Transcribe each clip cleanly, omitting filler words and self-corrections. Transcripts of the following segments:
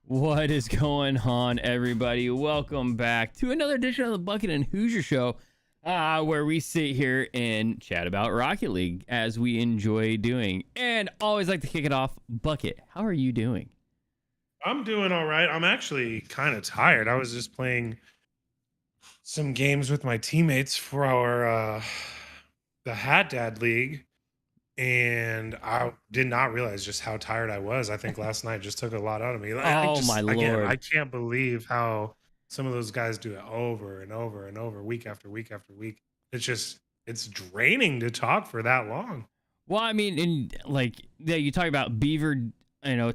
What is going on, everybody? Welcome back to another edition of the Bucket and Hoosier Show, where we sit here and chat about Rocket League as we enjoy doing. And always like to kick it off. Bucket, how are you doing? I'm doing all right. I'm actually kind of tired. I was just playing some games with my teammates for our the Hat Dad League, and I did not realize just how tired I was. I think last night just took a lot out of me. Oh, my Again, Lord. I can't believe how some of those guys do it over and over and over, week after week after week. It's draining to talk for that long. Well, I mean, you talk about Beaver,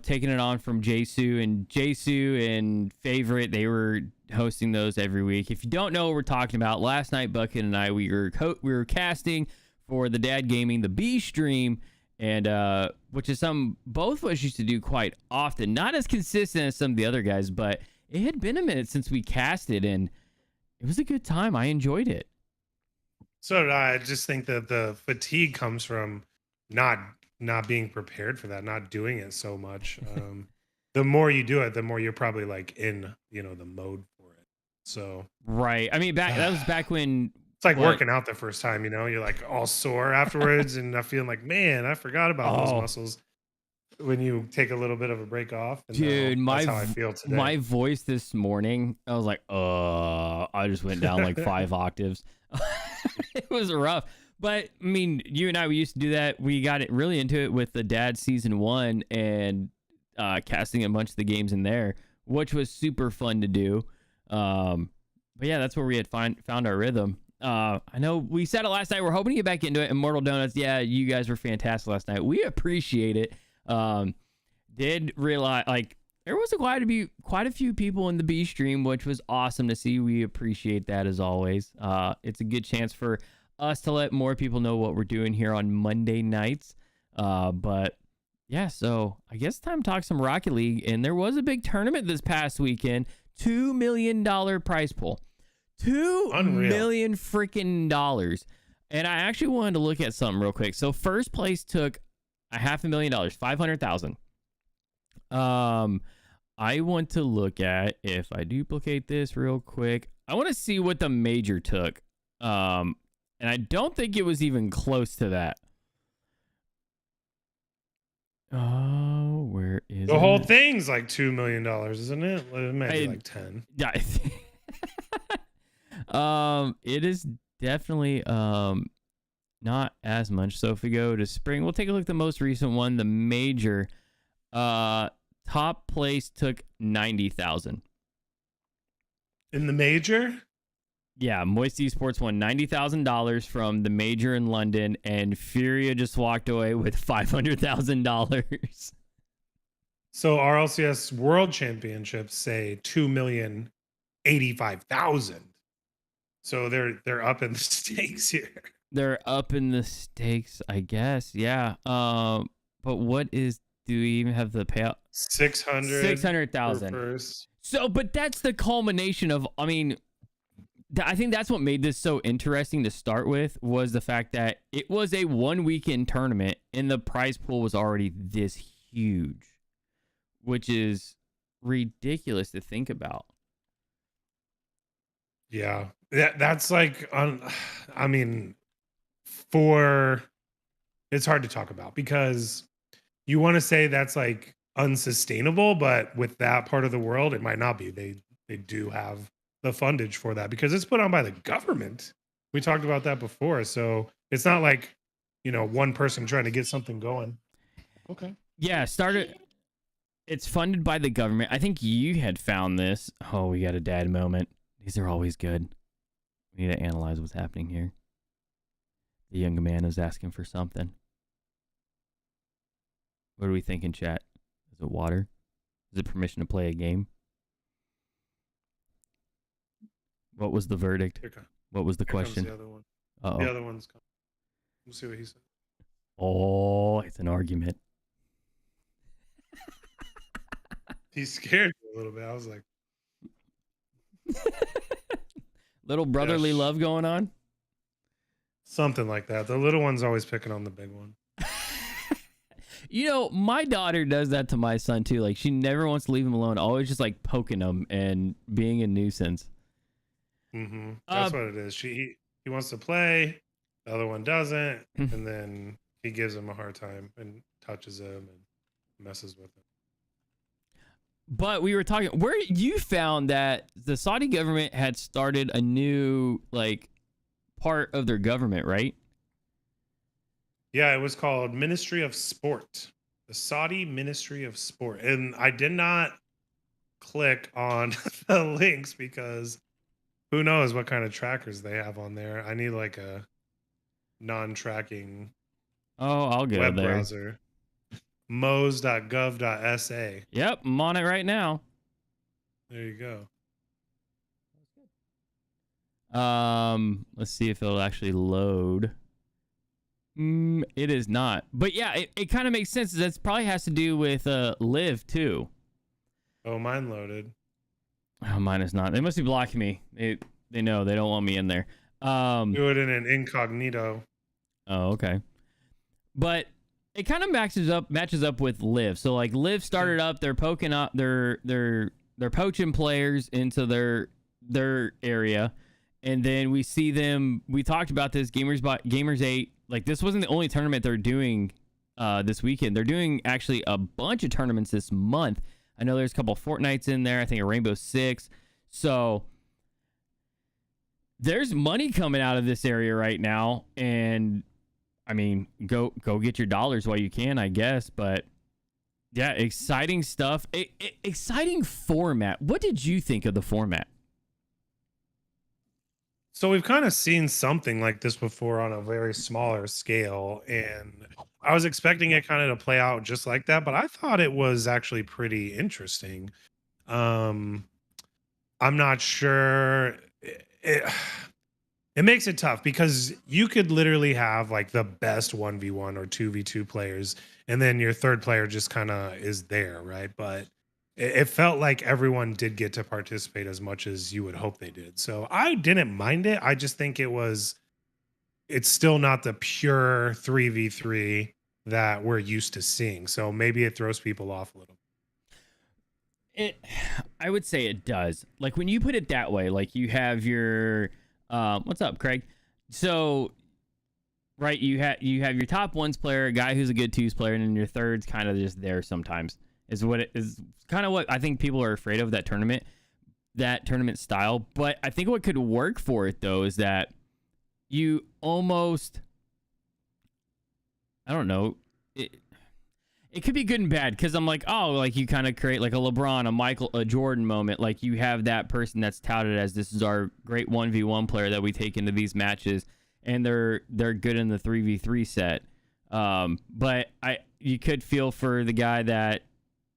taking it on from Jsu and Favorite. They were hosting those every week. If you don't know what we're talking about, last night Bucket and I we were casting for the Dad Gaming, the B stream, and which is something both of us used to do quite often. Not as consistent as some of the other guys, but it had been a minute since we casted, and it was a good time. I enjoyed it. So did I just think that the fatigue comes from not being prepared for that, not doing it so much. The more you do it, the more you're probably like in, the mode for it. So right. I mean, that was back when it's like working out the first time, you're like all sore afterwards and I feeling like, man, I forgot about those muscles when you take a little bit of a break off. And dude, that's how I feel today. My voice this morning, I was like, I just went down like 5 octaves. It was rough. But I mean, you and I, we used to do that. We got it really into it with the Dad season 1 and casting a bunch of the games in there, which was super fun to do. But yeah, that's where we had found our rhythm. I know we said it last night. We're hoping to get back into it. Immortal Donuts, yeah, you guys were fantastic last night. We appreciate it. Did realize there was quite a few people in the B stream, which was awesome to see. We appreciate that as always. It's a good chance for us to let more people know what we're doing here on Monday nights. But yeah, so I guess it's time to talk some Rocket League. And there was a big tournament this past weekend, $2 million prize pool, $2 million freaking dollars. And I actually wanted to look at something real quick. So first place took $500,000, 500,000. I want to look at, if I duplicate this real quick, I want to see what the major took. And I don't think it was even close to that. Oh, where is the whole thing's like $2 million, isn't it? It might be like 10. Yeah. It is definitely not as much. So if we go to spring, we'll take a look at the most recent one, the major. Top place took 90,000. In the major? Yeah, Moist Esports won $90,000 from the major in London, and Furia just walked away with $500,000. So RLCS World Championships say 2,085,000. So they're up in the stakes here. They're up in the stakes, I guess. Yeah. But what is? Do we even have the payout? 600,000. So, but that's the culmination of. I mean, I think that's what made this so interesting to start with, was the fact that it was a 1 weekend tournament and the prize pool was already this huge, which is ridiculous to think about. Yeah, that's like, I mean, it's hard to talk about because you want to say that's like unsustainable, but with that part of the world, it might not be. They do have the fundage for that because it's put on by the government. We talked about that before. So it's not like, one person trying to get something going. Okay. Yeah, it's funded by the government. I think you had found this. Oh, we got a dad moment. These are always good. We need to analyze what's happening here. The young man is asking for something. What are we thinking, chat? Is it water? Is it permission to play a game? What was the verdict? What was the question? The other one. Uh-oh. The other one's coming. We'll see what he said. Oh, it's an argument. He scared me a little bit. I was like, little brotherly love going on? Something like that. The little one's always picking on the big one. You know, my daughter does that to my son too. Like, she never wants to leave him alone. Always just like poking him and being a nuisance. That's what it is. He wants to play, the other one doesn't, and then he gives him a hard time and touches him and messes with him. But we were talking where you found that the Saudi government had started a new like part of their government, right? Yeah, it was called Ministry of Sport, the Saudi Ministry of Sport. And I did not click on the links because who knows what kind of trackers they have on there. I need like a non-tracking Oh, I'll go web there. browser. mos.gov.sa. Yep, I'm on it right now. There you go. Let's see if it'll actually load. It is not. But yeah, it kind of makes sense. That probably has to do with Live too. Oh, mine loaded. Oh, mine is not. They must be blocking me. They know they don't want me in there. Do it in an incognito. Oh, okay. But it kind of matches up with Live. So like Live started up, they're poking up, they're poaching players into their area, and then we see them. We talked about this Gamers 8. Like, this wasn't the only tournament they're doing this weekend. They're doing actually a bunch of tournaments this month. I know there's a couple of Fortnites in there. I think a Rainbow Six. So there's money coming out of this area right now, and I mean, go get your dollars while you can, I guess. But yeah, exciting stuff. Exciting format. What did you think of the format? So we've kind of seen something like this before on a very smaller scale, and I was expecting it kind of to play out just like that, but I thought it was actually pretty interesting. I'm not sure. It makes it tough because you could literally have like the best 1v1 or 2v2 players, and then your third player just kind of is there, right? But it felt like everyone did get to participate as much as you would hope they did. So I didn't mind it. I just think it's still not the pure 3v3 that we're used to seeing. So maybe it throws people off a little. I would say it does. Like, when you put it that way, like you have your what's up, Craig? So, right, you have your top ones player, a guy who's a good twos player, and then your third's kind of just there sometimes. Is what it is kind of what I think people are afraid of that tournament style. But I think what could work for it though is that you almost, I don't know, it could be good and bad, because I'm like, oh, like you kind of create like a LeBron, a Michael, a Jordan moment. Like, you have that person that's touted as, this is our great 1v1 player that we take into these matches, and they're good in the 3v3 set. But you could feel for the guy that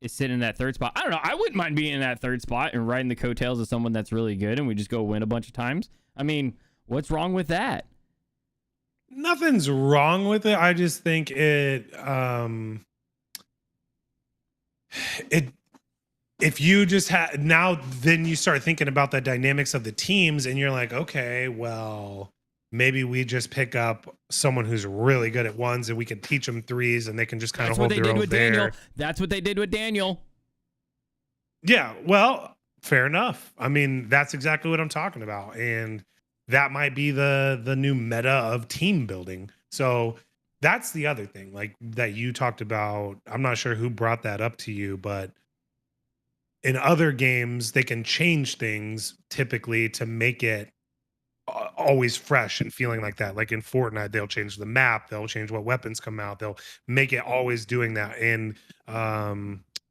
is sitting in that third spot. I don't know. I wouldn't mind being in that third spot and riding the coattails of someone that's really good, and we just go win a bunch of times. I mean, what's wrong with that? Nothing's wrong with it. I just think if you just had now, then you start thinking about the dynamics of the teams, and you're like, okay, well, maybe we just pick up someone who's really good at ones, and we can teach them threes, and they can just kind of hold their own there. Daniel. That's what they did with Daniel. Yeah, well, fair enough. I mean, that's exactly what I'm talking about, and that might be the new meta of team building. So that's the other thing, like that you talked about. I'm not sure who brought that up to you, but in other games, they can change things typically to make it always fresh and feeling like that. Like in Fortnite, they'll change the map, they'll change what weapons come out, they'll make it always doing that. In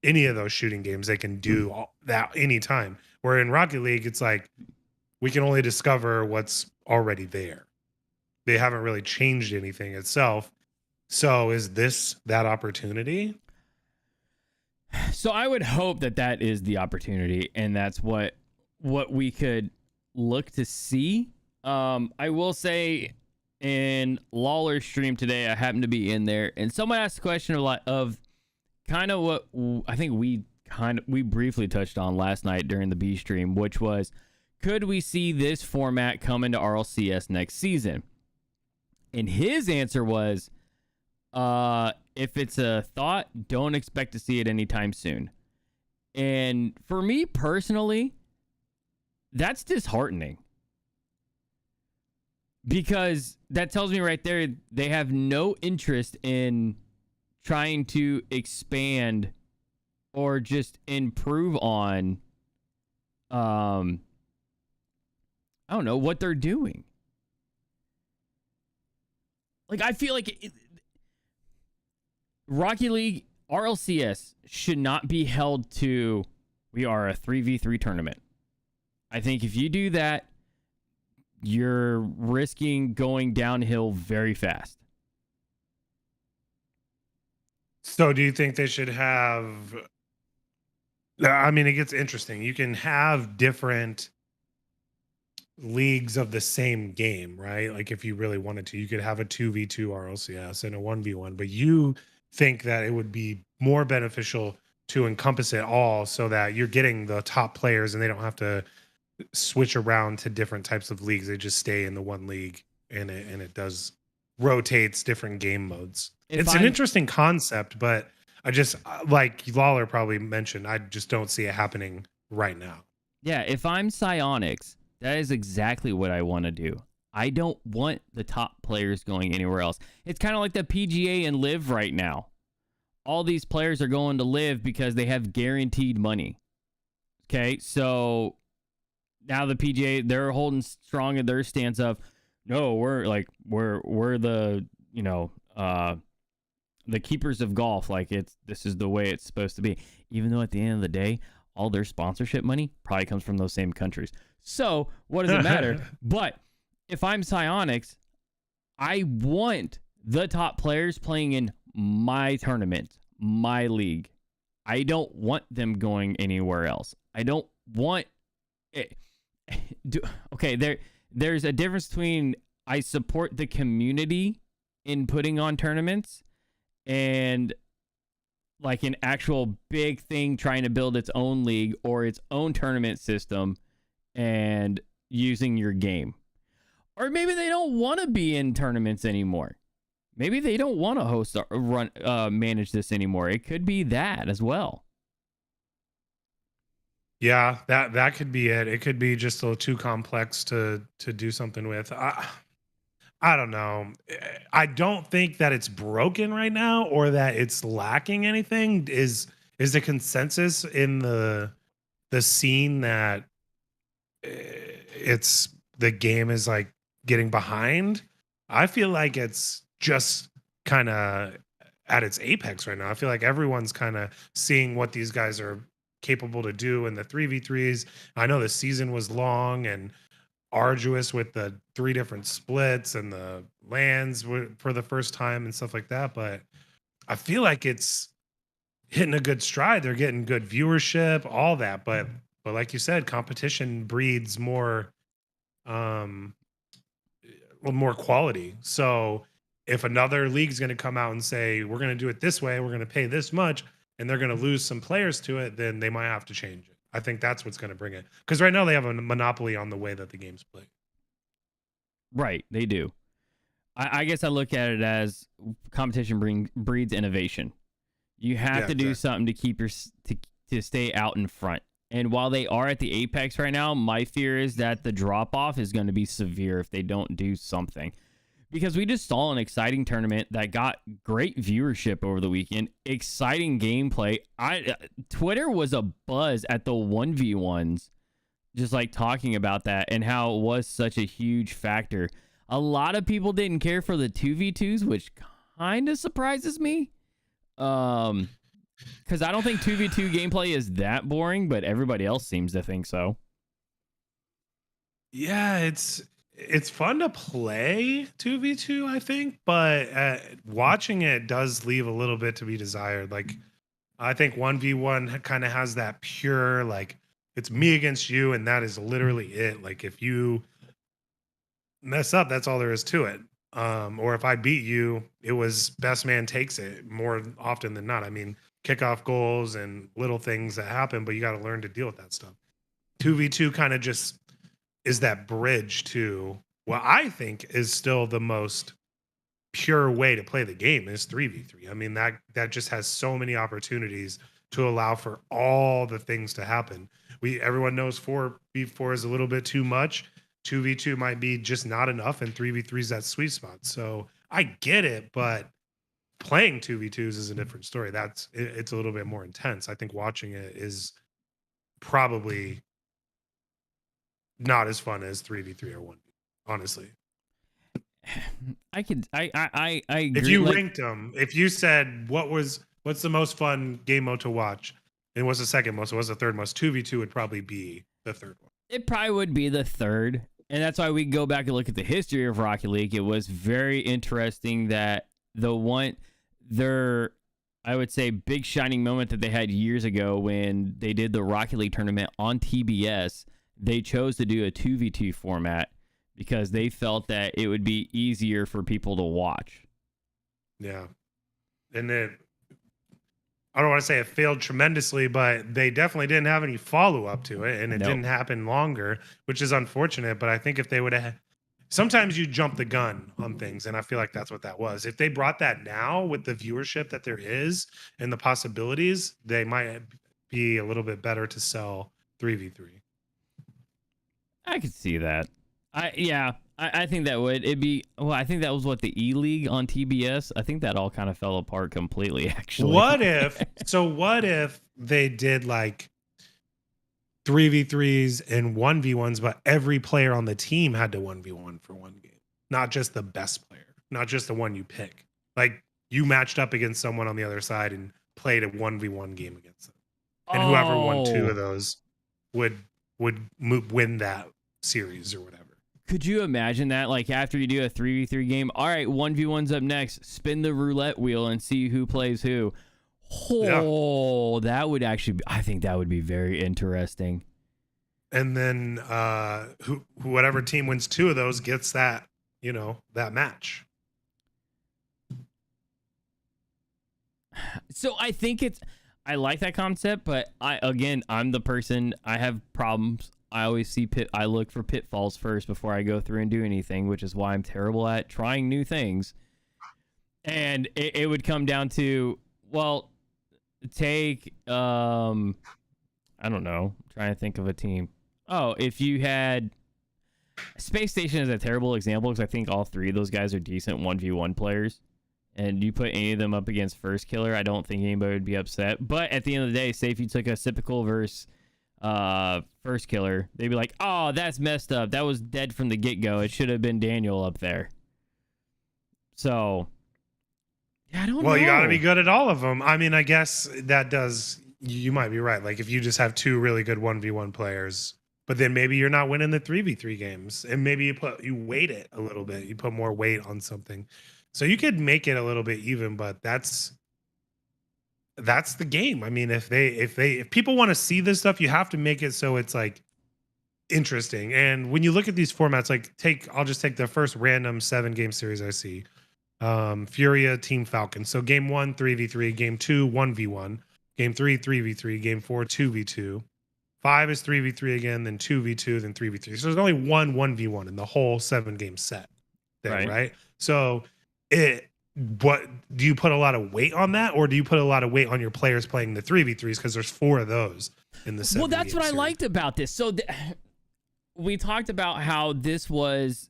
any of those shooting games, they can do that anytime. Where in Rocket League, it's like we can only discover what's already there. They haven't really changed anything itself. So is this that opportunity? So I would hope that is the opportunity, and that's what we could look to see. I will say, in Lawler's stream today, I happened to be in there, and someone asked the question of kind of what I think we briefly touched on last night during the B stream, which was, could we see this format come into RLCS next season? And his answer was, If it's a thought, don't expect to see it anytime soon. And for me personally, that's disheartening. Because that tells me right there they have no interest in trying to expand or just improve on I don't know what they're doing. Like I feel like Rocky League RLCS should not be held to we are a 3v3 tournament. I think if you do that, you're risking going downhill very fast. So do you think they should have, I mean, it gets interesting. You can have different leagues of the same game, right? Like if you really wanted to, you could have a 2v2 RLCS and a 1v1, but you think that it would be more beneficial to encompass it all so that you're getting the top players and they don't have to switch around to different types of leagues. They just stay in the one league and it does rotates different game modes. It's an interesting concept, but I just like Lawler probably mentioned, I just don't see it happening right now. Yeah, if I'm Psionics, that is exactly what I want to do. I don't want the top players going anywhere else. It's kind of like the PGA and Live right now. All these players are going to Live because they have guaranteed money. Okay, so now the PGA, they're holding strong in their stance of, no, we're the, the keepers of golf. Like this is the way it's supposed to be. Even though at the end of the day, all their sponsorship money probably comes from those same countries. So what does it matter? But if I'm Psionics, I want the top players playing in my tournament, my league. I don't want them going anywhere else. I don't want it. Okay, there's a difference between I support the community in putting on tournaments and like an actual big thing trying to build its own league or its own tournament system and using your game. Or maybe they don't want to be in tournaments anymore. Maybe they don't want to host or run manage this anymore. It could be that as well. Yeah, that could be it. It could be just a little too complex to do something with. I don't know. I don't think that it's broken right now or that it's lacking anything. Is the consensus in the scene that it's the game is like getting behind? I feel like it's just kind of at its apex right now. I feel like everyone's kind of seeing what these guys are capable to do in the 3v3s. I know the season was long and arduous with the 3 different splits and the lands for the first time and stuff like that, but I feel like it's hitting a good stride. They're getting good viewership, all that, but like you said, competition breeds more more quality. So if another league's going to come out and say we're going to do it this way, we're going to pay this much, and they're going to lose some players to it, then they might have to change it. I think that's what's going to bring it. Because right now they have a monopoly on the way that the game's played. Right, they do. I guess I look at it as competition breeds innovation. You have to do something to keep to stay out in front. And while they are at the apex right now, my fear is that the drop off is going to be severe if they don't do something. Because we just saw an exciting tournament that got great viewership over the weekend, exciting gameplay. Twitter was a buzz at the 1v1s, just like talking about that and how it was such a huge factor. A lot of people didn't care for the 2v2s, which kind of surprises me. Because I don't think 2v2 gameplay is that boring, but everybody else seems to think so. Yeah, it's fun to play 2v2, I think, but watching it does leave a little bit to be desired. Like, I think 1v1 kind of has that pure, like, it's me against you, and that is literally it. Like, if you mess up, that's all there is to it. Or if I beat you, it was best man takes it more often than not. I mean, kickoff goals and little things that happen, but you got to learn to deal with that stuff. 2v2 kind of just is that bridge to what I think is still the most pure way to play the game is 3v3. I mean, that just has so many opportunities to allow for all the things to happen. Everyone knows 4v4 is a little bit too much. 2v2 might be just not enough, and 3v3 is that sweet spot. So I get it, but playing 2v2s is a different story. It's a little bit more intense. I think watching it is probably not as fun as 3v3 or 1v, honestly. I agree. If you ranked them, if you said what's the most fun game mode to watch, and what's the second most, what's the third most, 2v2 would probably be the third one. It probably would be the third. And that's why we go back and look at the history of Rocket League. It was very interesting that I would say, big shining moment that they had years ago when they did the Rocket League tournament on TBS, they chose to do a 2v2 format because they felt that it would be easier for people to watch. Yeah. And then I don't want to say it failed tremendously, but they definitely didn't have any follow-up to it, and it didn't happen longer, which is unfortunate. But I think if they would have, sometimes you jump the gun on things, and I feel like that's what that was. If they brought that now with the viewership that there is and the possibilities, they might be a little bit better to sell 3v3. I could see that. I think that would. I think that was what the E-League on TBS. I think that all kind of fell apart completely, actually. What if they did like 3v3s and 1v1s, but every player on the team had to 1v1 for one game, not just the best player, not just the one you pick. Like you matched up against someone on the other side and played a 1v1 game against them, and whoever won two of those would win that series or whatever. Could you imagine that? Like after you do a 3v3 game, all right, 1v1's up next. Spin the roulette wheel and see who plays who. Oh, yeah. That would actually I think that would be very interesting. And then whatever team wins two of those gets that, that match. So I think I like that concept, but I'm the person, I have problems. I always I look for pitfalls first before I go through and do anything, which is why I'm terrible at trying new things. And it would come down to, well, take, I don't know, I'm trying to think of a team. Oh, if you had, Space Station is a terrible example because I think all three of those guys are decent 1v1 players. And you put any of them up against First Killer, I don't think anybody would be upset. But at the end of the day, say if you took a Sypical versus First Killer, they'd be like, oh, that's messed up. That was dead from the get-go. It should have been Daniel up there. So, I don't know. Well, you got to be good at all of them. I mean, I guess that does, you might be right. Like if you just have two really good 1v1 players, but then maybe you're not winning the 3v3 games, and maybe you weight it a little bit. You put more weight on something. So you could make it a little bit even, but that's the game. I mean, if people want to see this stuff, you have to make it so it's like interesting. And when you look at these formats, like I'll just take the first random 7-game series I see. Furia Team Falcon. So game 1, 3v3, game 2, 1v1, game 3, 3v3, game 4, 2v2. 5 is 3v3 again, then 2v2, then 3v3. So there's only one 1v1 in the whole 7-game set there, right? So what do you put a lot of weight on that, or do you put a lot of weight on your players playing the 3v3s because there's 4 of those in the 7? Well, that's what I liked about this. So we talked about how this was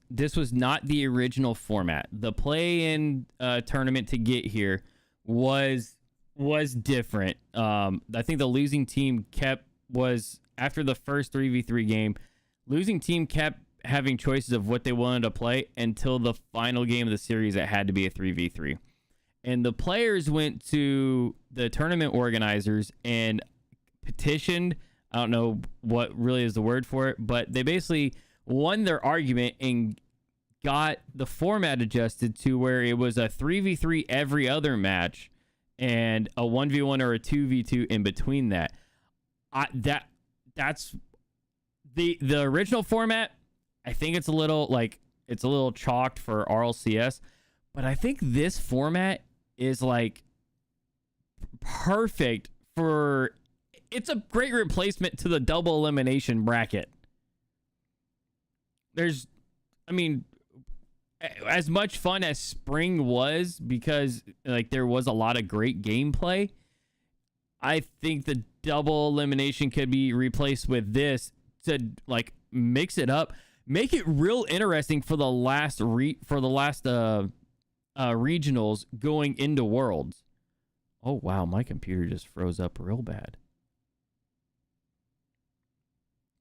not the original format. The play-in tournament to get here was different. I think the losing team was after the first 3v3 game, losing team kept having choices of what they wanted to play until the final game of the series. It had to be a 3v3, and the players went to the tournament organizers and petitioned, I don't know what really is the word for it, but they basically won their argument and got the format adjusted to where it was a 3v3 every other match and a 1v1 or a 2v2 in between that. That's the original format. I think it's a little chalked for RLCS, but I think this format is like perfect for, it's a great replacement to the double elimination bracket. as much fun as spring was, because like there was a lot of great gameplay, I think the double elimination could be replaced with this to like mix it up, make it real interesting for the last regionals going into Worlds. Oh wow, my computer just froze up real bad.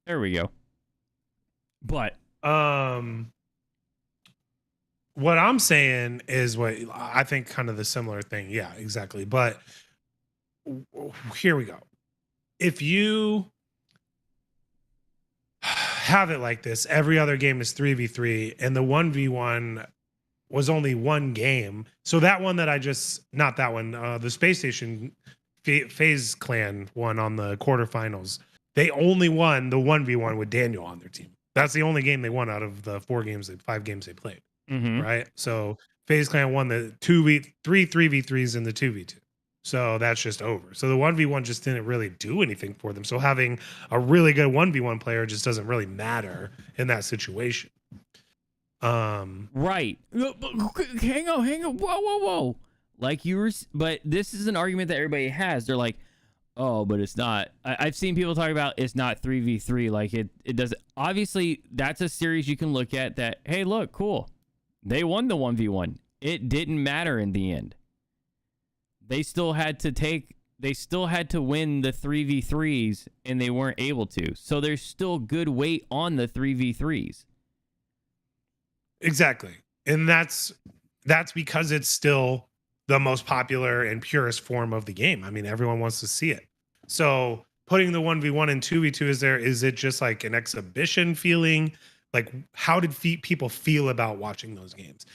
There we go. But what I'm saying is what I think kind of the similar thing. Yeah, exactly. But here we go. If you have it like this, every other game is 3v3 and the 1v1 was only one game. So that one that not that one, the Space Station FaZe Clan one on the quarterfinals, they only won the 1v1 with Daniel on their team. That's the only game they won out of the 5 games they played. Right? So FaZe Clan won the 3v3s and the 2v2. So that's just over. So the 1v1 just didn't really do anything for them. So having a really good 1v1 player just doesn't really matter in that situation. Right. Hang on. Whoa. Like but this is an argument that everybody has. They're like, oh, but it's not. I've seen people talk about it's not 3v3. Like it doesn't. Obviously, that's a series you can look at that, hey, look, cool. They won the 1v1. It didn't matter in the end. They still had to win the 3v3s, and they weren't able to. So there's still good weight on the 3v3s. Exactly. And that's because it's still the most popular and purest form of the game. I mean, everyone wants to see it. So putting the 1v1 and 2v2 is it just like an exhibition feeling? Like, how did people feel about watching those games?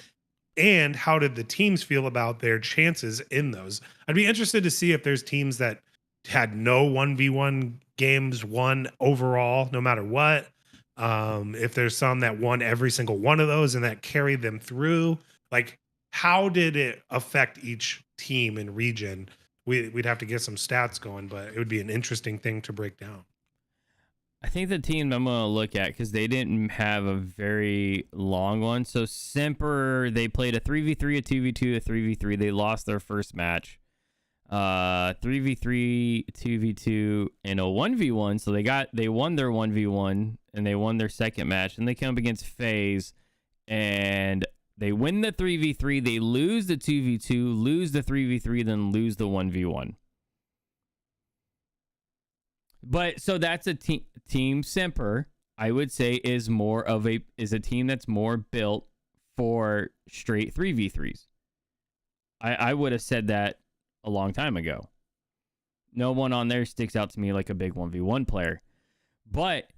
And how did the teams feel about their chances in those? I'd be interested to see if there's teams that had no 1v1 games won overall, no matter what. If there's some that won every single one of those and that carried them through, like, how did it affect each team and region? We'd have to get some stats going, but it would be an interesting thing to break down. I think the team I'm going to look at, because they didn't have a very long one. So Semper, they played a 3v3, a 2v2, a 3v3. They lost their first match. 3v3, 2v2, and a 1v1. So they won their 1v1, and they won their second match. And they come up against FaZe, and they win the 3v3. They lose the 2v2, lose the 3v3, then lose the 1v1. But so that's a team Semper, I would say, is a team that's more built for straight 3v3s. I would have said that a long time ago. No one on there sticks out to me like a big 1v1 player. But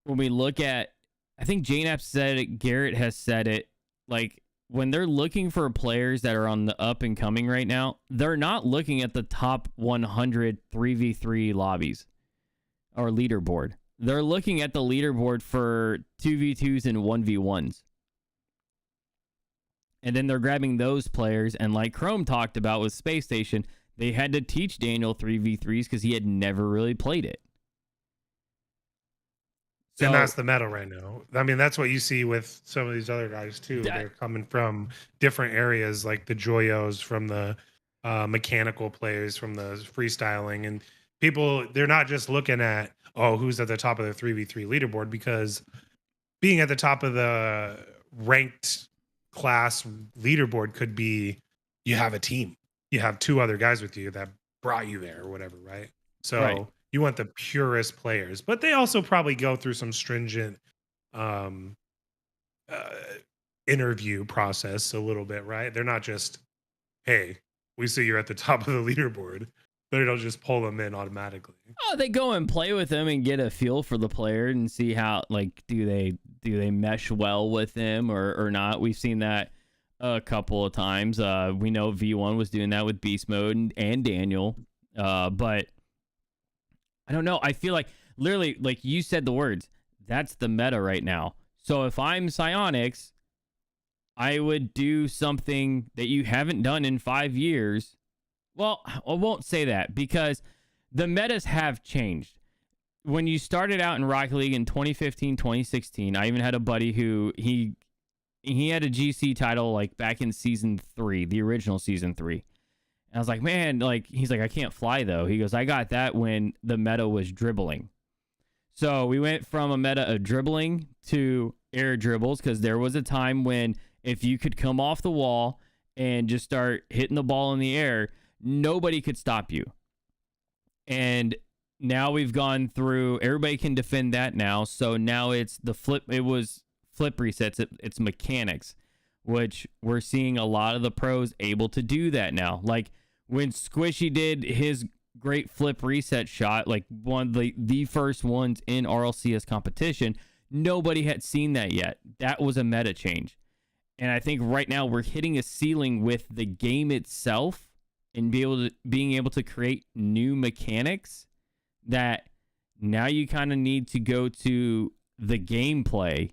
when we look at, I think JNAP said it, Garrett has said it, like, when they're looking for players that are on the up and coming right now, they're not looking at the top 100 3v3 lobbies or leaderboard. They're looking at the leaderboard for 2v2s and 1v1s. And then they're grabbing those players. And like Chrome talked about with Space Station, they had to teach Daniel 3v3s because he had never really played it. So, and that's the meta right now. I mean, that's what you see with some of these other guys too. They're coming from different areas, like the Joyos, from the mechanical players, from the freestyling, and people. They're not just looking at, oh, who's at the top of the 3v3 leaderboard, because being at the top of the ranked class leaderboard could be you have a team, you have 2 other guys with you that brought you there or whatever, right? So. Right. You want the purest players, but they also probably go through some stringent interview process a little bit, right? They're not just, hey, we see you're at the top of the leaderboard. They don't just pull them in automatically. Oh, they go and play with them and get a feel for the player and see how, like, do they mesh well with them or not. We've seen that a couple of times. We know V1 was doing that with Beast Mode and Daniel, but I don't know. I feel like, literally, like you said the words, that's the meta right now. So if I'm Psyonix, I would do something that you haven't done in 5 years. Well, I won't say that, because the metas have changed. When you started out in Rocket League in 2015, 2016, I even had a buddy who he he had a GC title like back in season 3, the original season 3. And I was like, man, like, he's like, I can't fly though. He goes, I got that when the meta was dribbling. So we went from a meta of dribbling to air dribbles, because there was a time when if you could come off the wall and just start hitting the ball in the air, nobody could stop you. And now we've gone through, everybody can defend that now. So now it's the flip. It was flip resets. It's mechanics, which we're seeing a lot of the pros able to do that now. Like when Squishy did his great flip reset shot, like one of the first ones in RLCS competition, nobody had seen that yet. That was a meta change. And I think right now we're hitting a ceiling with the game itself and being able to create new mechanics that now you kind of need to go to the gameplay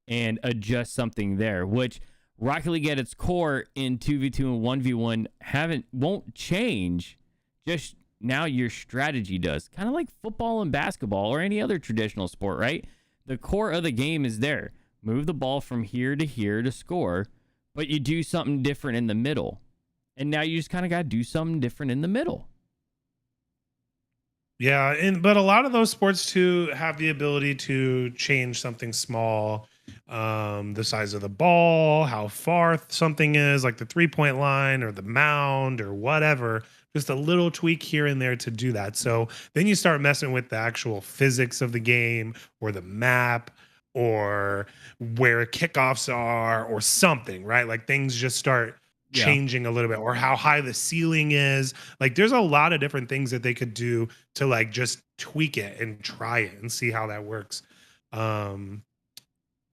and adjust something there, which Rocket League at its core in 2v2 and 1v1 won't change. Just now your strategy does. Kind of like football and basketball or any other traditional sport, right? The core of the game is there. Move the ball from here to score, but you do something different in the middle. And now you just kind of got to do something different in the middle. Yeah, but a lot of those sports too have the ability to change something small, the size of the ball, how far something is, like the 3-point line or the mound or whatever. Just a little tweak here and there to do that. So then you start messing with the actual physics of the game or the map or where kickoffs are or something, right? Like things just start changing a little bit, or how high the ceiling is. Like there's a lot of different things that they could do to like just tweak it and try it and see how that works.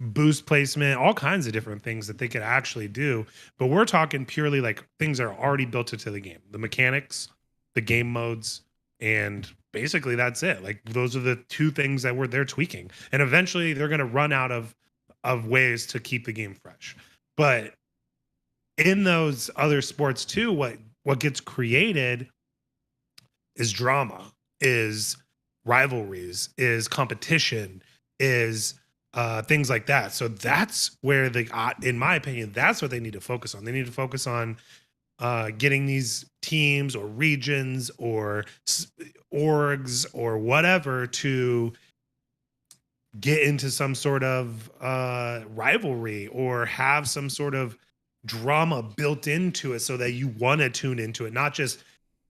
Boost placement, all kinds of different things that they could actually do. But we're talking purely like things that are already built into the game, the mechanics, the game modes, and basically that's it. Like those are the two things that they're tweaking, and eventually they're going to run out of ways to keep the game fresh. But in those other sports too, what gets created is drama, is rivalries, is competition, is things like that. So that's where in my opinion, that's what they need to focus on. They need to focus on getting these teams or regions or orgs or whatever to get into some sort of rivalry or have some sort of drama built into it so that you want to tune into it, not just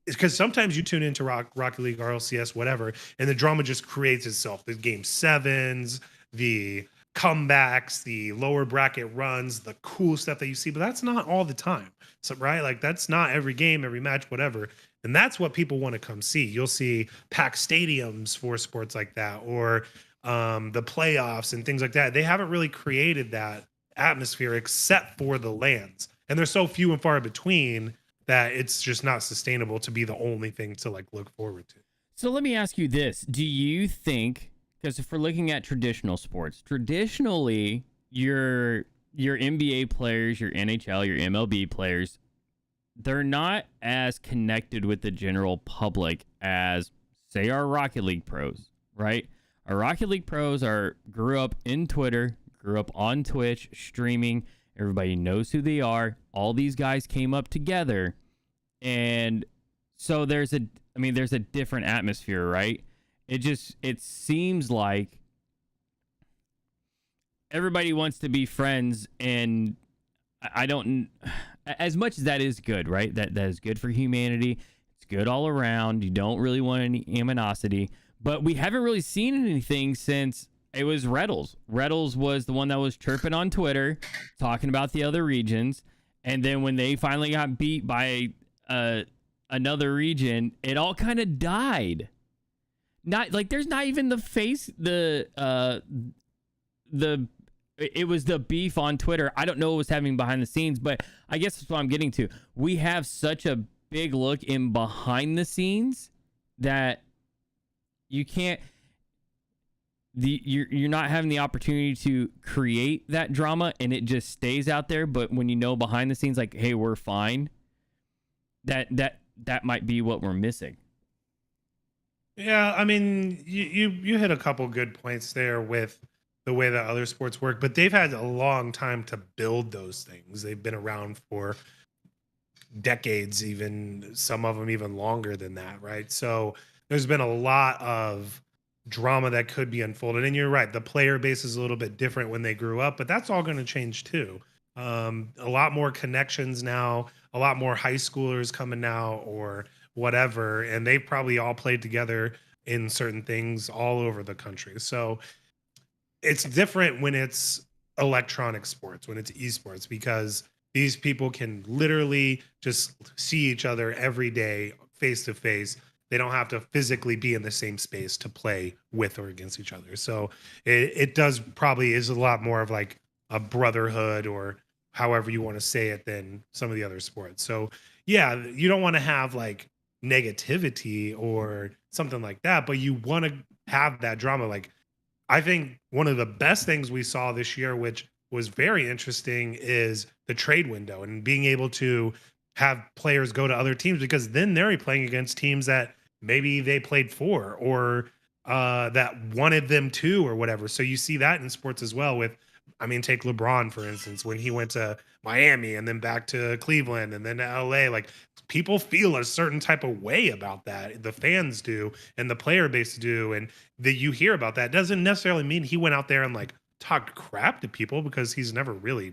because sometimes you tune into Rocket League, RLCS, whatever, and the drama just creates itself. The game 7s, the comebacks, the lower bracket runs, the cool stuff that you see, but that's not all the time. So, right? Like that's not every game, every match, whatever. And that's what people want to come see. You'll see packed stadiums for sports like that, or the playoffs and things like that. They haven't really created that atmosphere except for the lands, and they're so few and far between that it's just not sustainable to be the only thing to like look forward to. So let me ask you this. Do you think, because if we're looking at traditional sports, traditionally your NBA players, your NHL, your MLB players, they're not as connected with the general public as say our Rocket League pros, right? Our Rocket League pros grew up in Twitter, grew up on Twitch, streaming. Everybody knows who they are. All these guys came up together. And so there's a different atmosphere, right? It seems like everybody wants to be friends, and I don't, as much as that is good, right? That is good for humanity. It's good all around. You don't really want any animosity, but we haven't really seen anything since it was Reddles. Reddles was the one that was chirping on Twitter, talking about the other regions. And then when they finally got beat by another region, it all kind of died. Not like there's not even the face, it was the beef on Twitter. I don't know what was happening behind the scenes, but I guess that's what I'm getting to. We have such a big look in behind the scenes that you can't, you're not having the opportunity to create that drama, and it just stays out there. But when you know behind the scenes, like, hey, we're fine, that might be what we're missing. Yeah, I mean, you hit a couple good points there with the way that other sports work, but they've had a long time to build those things. They've been around for decades, even some of them even longer than that, right? So there's been a lot of drama that could be unfolded. And you're right, the player base is a little bit different when they grew up, but that's all going to change too. A lot more connections now, a lot more high schoolers coming now or whatever, and they've probably all played together in certain things all over the country. So it's different when it's electronic sports, when it's esports, because these people can literally just see each other every day face to face. They don't have to physically be in the same space to play with or against each other. So it does probably is a lot more of like a brotherhood or however you want to say it than some of the other sports. So yeah, you don't want to have like negativity or something like that, but you want to have that drama. Like I think one of the best things we saw this year, which was very interesting, is the trade window and being able to have players go to other teams because then they're playing against teams that maybe they played for or that wanted them to or whatever. So you see that in sports as well with, I mean, take LeBron, for instance, when he went to Miami and then back to Cleveland and then to LA, like people feel a certain type of way about that. The fans do and the player base do. And that you hear about that doesn't necessarily mean he went out there and like talked crap to people because he's never really,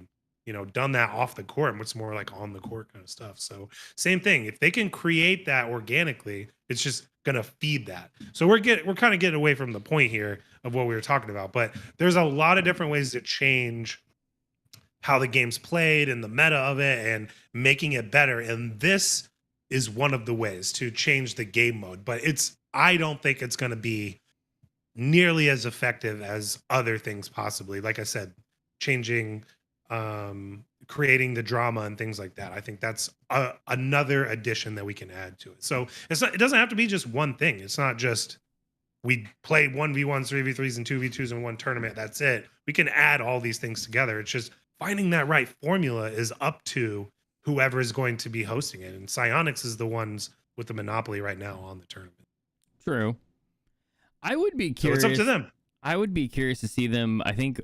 done that off the court. It's more like on the court kind of stuff. So same thing. If they can create that organically, it's just gonna feed that. So we're kind of getting away from the point here of what we were talking about, but there's a lot of different ways to change how the game's played and the meta of it and making it better. And this is one of the ways to change the game mode, but I don't think it's going to be nearly as effective as other things possibly. Like I said, changing, creating the drama and things like that. I think that's another addition that we can add to it. So it doesn't have to be just one thing. It's not just we play 1v1s, 3v3s, and 2v2s in one tournament. That's it. We can add all these things together. It's just finding that right formula is up to whoever is going to be hosting it. And Psyonix is the ones with the monopoly right now on the tournament. True. I would be curious. So it's up to them. I would be curious to see them, I think,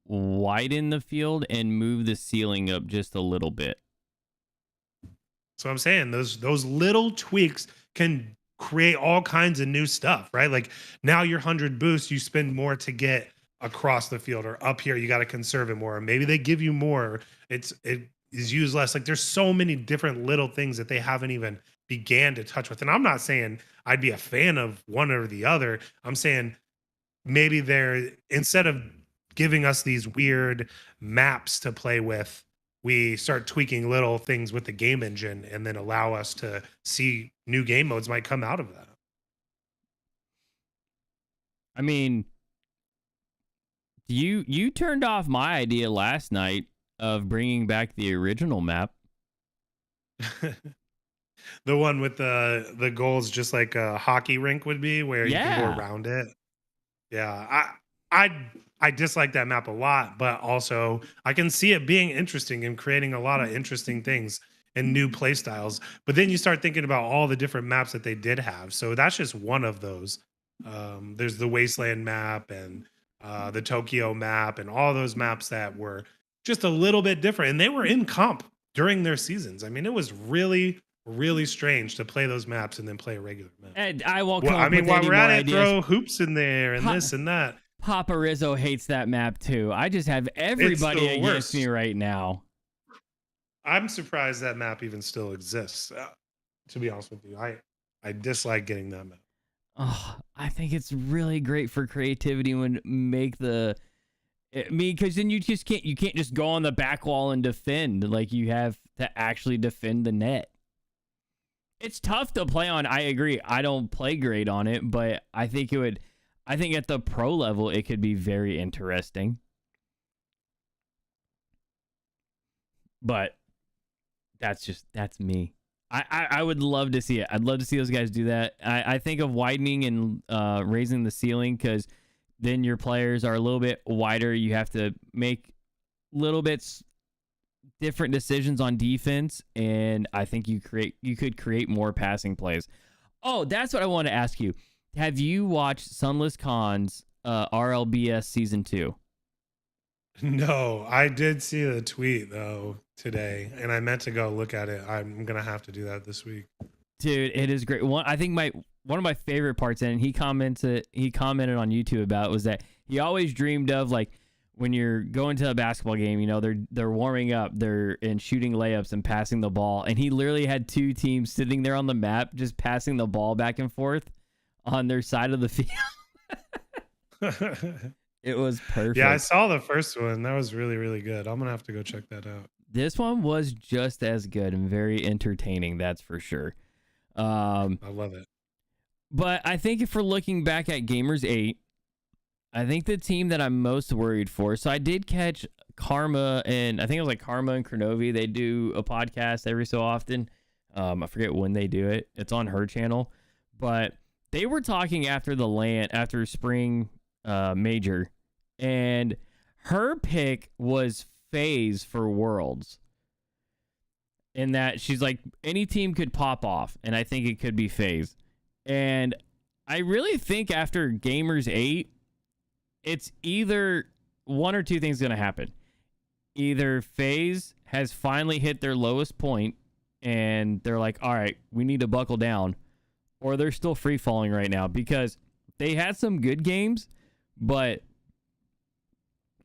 widen the field and move the ceiling up just a little bit. So I'm saying those little tweaks can create all kinds of new stuff, right? Like now your 100 boosts, you spend more to get across the field, or up here you got to conserve it more. Or maybe they give you more. It is used less. Like there's so many different little things that they haven't even began to touch with. And I'm not saying I'd be a fan of one or the other. I'm saying maybe they're, instead of giving us these weird maps to play with, we start tweaking little things with the game engine and then allow us to see new game modes might come out of that. I mean, you turned off my idea last night of bringing back the original map. The one with the goals, just like a hockey rink would be, where you can go around it. Yeah, I dislike that map a lot, but also I can see it being interesting and creating a lot of interesting things and new play styles. But then you start thinking about all the different maps that they did have. So that's just one of those. There's the Wasteland map and the Tokyo map and all those maps that were just a little bit different. And they were in comp during their seasons. I mean, it was really, really strange to play those maps and then play a regular map. And I won't come up while with any we're at more it, ideas. throw hoops in there and this and that. Papa Rizzo hates that map too. I just have everybody against worst. me right now. I'm surprised that map even still exists. To be honest with you, I dislike getting that map. Oh, I think it's really great for creativity when because then you can't just go on the back wall and defend. Like you have to actually defend the net. It's tough to play on. I agree. I don't play great on it, but I think at the pro level, it could be very interesting. But that's me. I would love to see it. I'd love to see those guys do that. I think of widening and raising the ceiling, because then your players are a little bit wider. You have to make little bits different decisions on defense, and I think you could create more passing plays. Oh, that's what I want to ask you. Have you watched Sunless Khan's RLBS Season 2? No, I did see the tweet though today, and I meant to go look at it. I'm gonna have to do that this week. Dude, it is great. One of my favorite parts, and he commented on YouTube about it, was that he always dreamed of, like, when you're going to a basketball game, you know, they're warming up, they're and shooting layups and passing the ball, and he literally had two teams sitting there on the map just passing the ball back and forth on their side of the field. It was perfect. Yeah, I saw the first one. That was really, really good. I'm gonna have to go check that out. This one was just as good and very entertaining, that's for sure. I love it. But I think if we're looking back at Gamers 8, I think the team that I'm most worried for, so I did catch Karma, and I think it was like Karma and Kronovi. They do a podcast every so often. I forget when they do it. It's on her channel. But they were talking after spring major, and her pick was FaZe for Worlds. In that she's like, any team could pop off, and I think it could be FaZe. And I really think after Gamers 8, it's either one or two things going to happen. Either FaZe has finally hit their lowest point, and they're like, all right, we need to buckle down, or they're still free falling right now, because they had some good games, but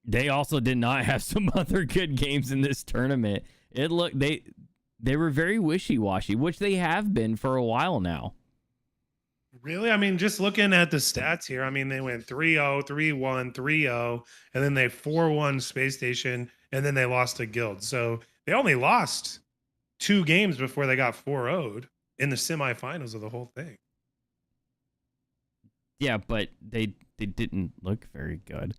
they also did not have some other good games in this tournament. They were very wishy-washy, which they have been for a while now. Really? I mean, just looking at the stats here, I mean, they went 3-0, 3-1, 3-0, and then they 4-1 Space Station, and then they lost to Guild. So they only lost 2 games before they got 4-0'd in the semifinals of the whole thing. Yeah, but they didn't look very good.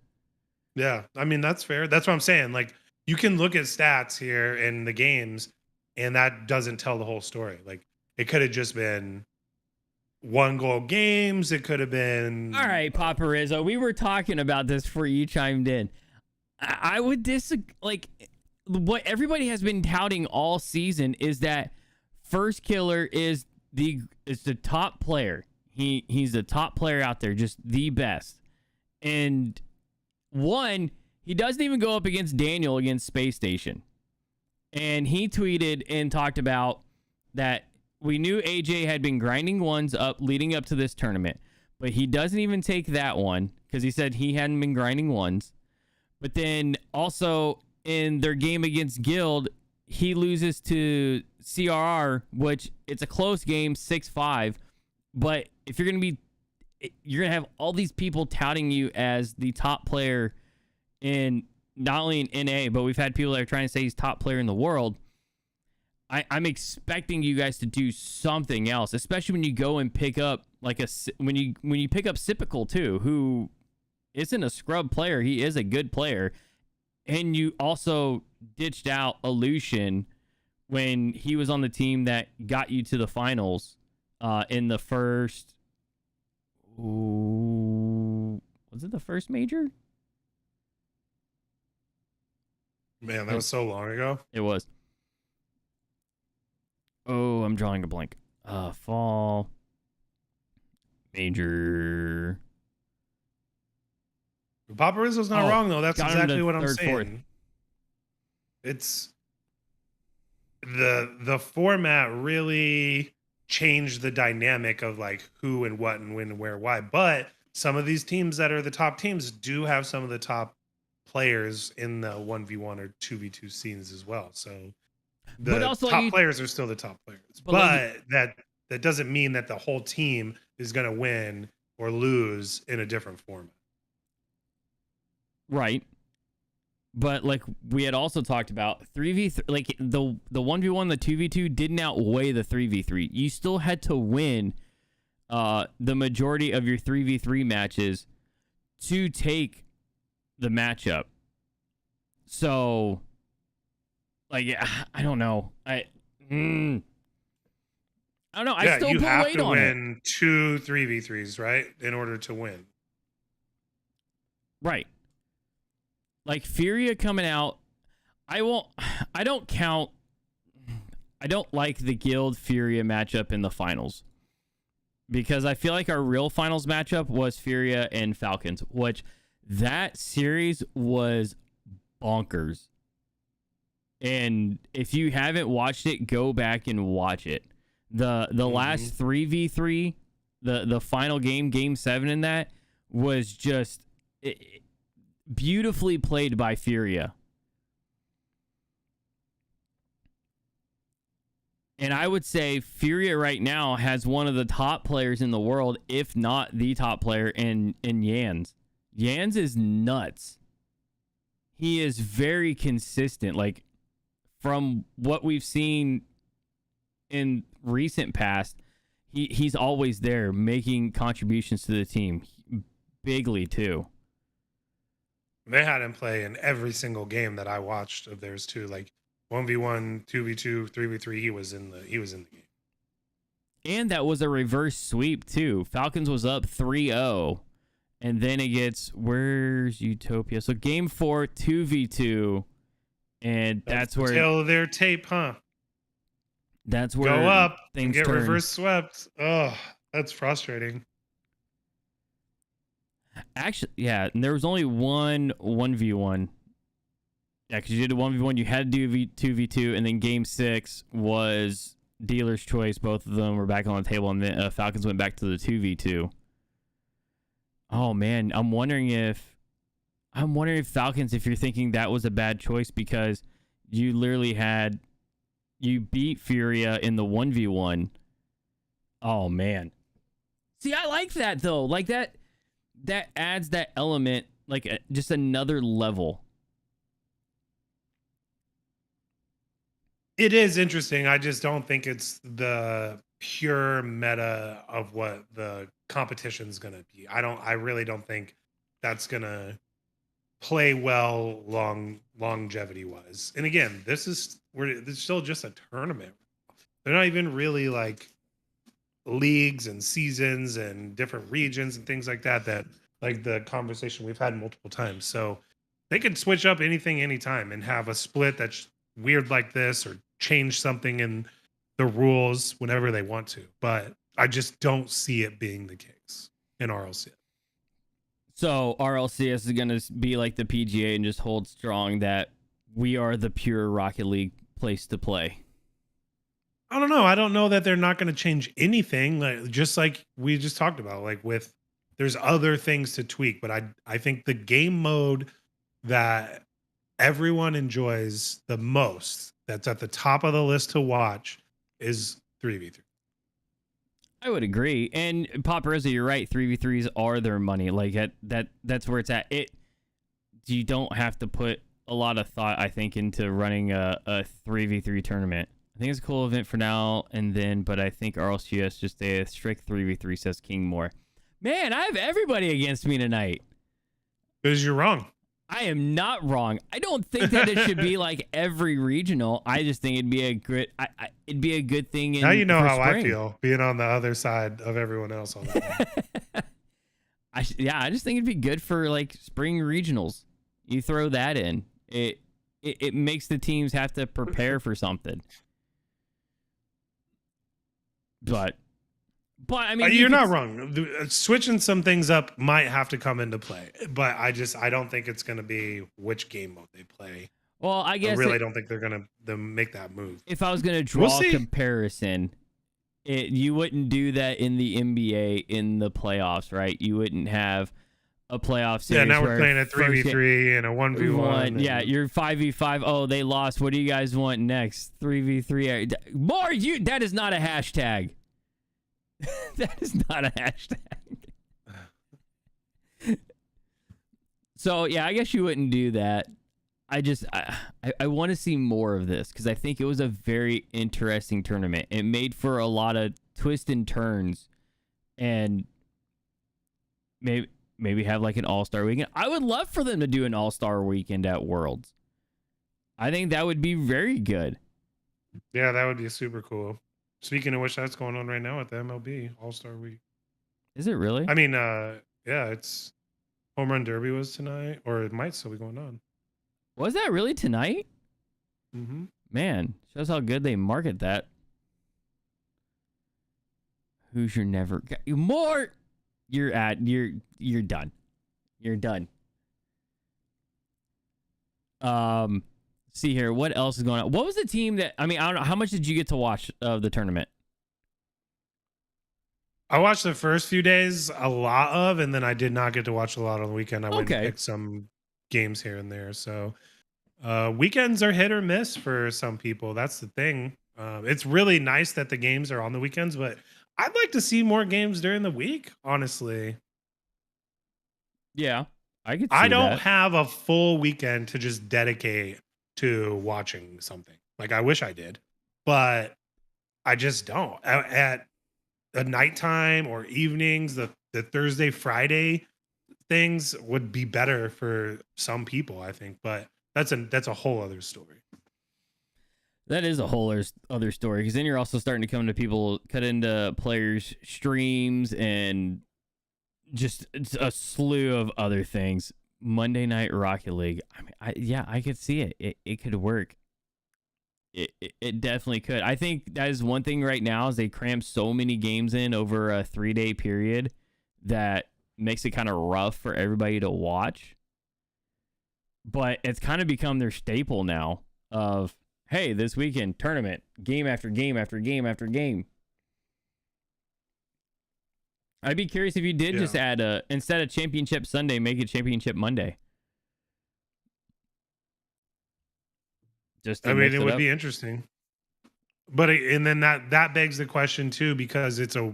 Yeah, I mean, that's fair. That's what I'm saying. Like, you can look at stats here in the games, and that doesn't tell the whole story. Like, it could have just been 1-goal games. It could have been. All right, Paparizzo, we were talking about this before you chimed in. I would disagree. Like, what everybody has been touting all season is that First Killer is the top player. He's the top player out there, just the best. And one, he doesn't even go up against Daniel against Space Station. And he tweeted and talked about that we knew AJ had been grinding ones up leading up to this tournament, but he doesn't even take that one because he said he hadn't been grinding ones. But then also in their game against Guild, he loses to CRR, which it's a close game, 6-5. But if you're going to have all these people touting you as the top player in not only in NA, but we've had people that are trying to say he's top player in the world. I'm expecting you guys to do something else, especially when you go and pick up when you pick up Sipical too, who isn't a scrub player. He is a good player. And you also ditched out Aleutian when he was on the team that got you to the finals in the first. Ooh, was it the first major? Man, that was so long ago. It was. Oh, I'm drawing a blank. Fall major. Paparizzo's not wrong though. That's exactly what I'm saying. Fourth. It's the format really changed the dynamic of like who and what and when and where, why. But some of these teams that are the top teams do have some of the top players in the 1v1 or 2v2 scenes as well. So the top players are still the top players. But that doesn't mean that the whole team is going to win or lose in a different format. Right. But like we had also talked about 3v3, like the 1v1, the 2v2 didn't outweigh the 3v3. You still had to win the majority of your 3v3 matches to take the matchup. So like I don't know. I don't know. I still you put have weight to on win 2 3v3s, right? In order to win. Right. Like Furia coming out, I don't like the Guild Furia matchup in the finals. Because I feel like our real finals matchup was Furia and Falcons, which that series was bonkers. And if you haven't watched it, go back and watch it. The last 3v3, the final game, game 7 in that was just beautifully played by Furia. And I would say Furia right now has one of the top players in the world, if not the top player in Yans. Yans is nuts. He is very consistent. Like, from what we've seen in recent past, he's always there making contributions to the team. Bigly, too. They had him play in every single game that I watched of theirs, too. Like, 1v1, 2v2, 3v3, he was in the game. And that was a reverse sweep, too. Falcons was up 3-0. And then it gets, where's Utopia? So game 4, 2v2. And that's where... tail of their tape, huh? That's where... Go up things and get turn. reverse swept. Oh, that's frustrating. Actually, yeah, and there was only one 1v1. Yeah, because you did a 1v1, you had to do 2v2, and then game 6 was dealer's choice. Both of them were back on the table, and then Falcons went back to the 2v2. Oh, man, I'm wondering if Falcons, if you're thinking that was a bad choice, because you literally you beat Furia in the 1v1. Oh, man. See, I like that, though. Like, that adds that element, like, just another level. It is interesting. I just don't think it's the pure meta of what the competition's going to be. I really don't think that's going to play well longevity wise. And again, this is still just a tournament. They're not even really like leagues and seasons and different regions and things like that like the conversation we've had multiple times. So they can switch up anything anytime and have a split that's weird like this, or change something in the rules whenever they want to. But I just don't see it being the case in RLCS. So RLCS is going to be like the PGA and just hold strong that we are the pure Rocket League place to play. I don't know. I don't know that they're not going to change anything. Just like we just talked about, like there's other things to tweak, but I think the game mode that everyone enjoys the most, that's at the top of the list to watch, is 3v3. I would agree. And Pop Rosa, you're right. 3v3s are their money. Like that's where it's at. You don't have to put a lot of thought, I think, into running a 3v3 tournament. I think it's a cool event for now and then, but I think RLCS just a strict 3v3, says King Moore. Man, I have everybody against me tonight. Because you're wrong. I am not wrong. I don't think that it should be like every regional. I just think it'd be a good. It'd be a good thing. Now you know how spring. I feel being on the other side of everyone else on the I just think it'd be good for like spring regionals. You throw that in, it makes the teams have to prepare for something. But I mean, you're not wrong. Switching some things up might have to come into play, but I don't think it's going to be which game mode they play. Well, I guess I really don't think they're going to make that move. If I was going to draw a comparison, you wouldn't do that in the NBA in the playoffs, right? You wouldn't have a playoff series. Yeah, now we're playing a 3v3 and a 1v1. Yeah, you're 5v5. Oh, they lost. What do you guys want next? 3v3. More, that is not a hashtag. That is not a hashtag. So, yeah, I guess you wouldn't do that. I want to see more of this because I think it was a very interesting tournament. It made for a lot of twists and turns, and maybe have like an all-star weekend. I would love for them to do an all-star weekend at Worlds. I think that would be very good. Yeah, that would be super cool. Speaking of which, that's going on right now at the MLB All-Star Week. Is it really? I mean, yeah, it's Home Run Derby was tonight, or it might still be going on. Was that really tonight? Mm-hmm. Man, shows how good they market that. Hoosier never more. You're done. You're done. Um, see here, what else is going on? What was the team that I mean? I don't know. How much did you get to watch of the tournament? I watched the first few days a lot of, and then I did not get to watch a lot on the weekend. I went and Okay. picked some games here and there. So weekends are hit or miss for some people. That's the thing. It's really nice that the games are on the weekends, but I'd like to see more games during the week, honestly. Yeah, I could I see don't that. have a full weekend to just dedicate to watching something. Like I wish I did, but I just don't. At the nighttime or evenings, the Thursday, Friday things would be better for some people, I think, but that's a whole other story. That is a whole other story because then you're also starting to come to people, cut into players' streams and just a slew of other things. Monday Night Rocket League. I mean, yeah, I could see it. It could work. It definitely could. I think that is one thing right now is they cram so many games in over a 3-day period that makes it kind of rough for everybody to watch. But it's kind of become their staple now of, hey, this weekend tournament, game after game after game after game. I'd be curious if you did just add instead of Championship Sunday, make it Championship Monday. Just to I mean, mix it it would up. be interesting. But and then that begs the question too, because it's a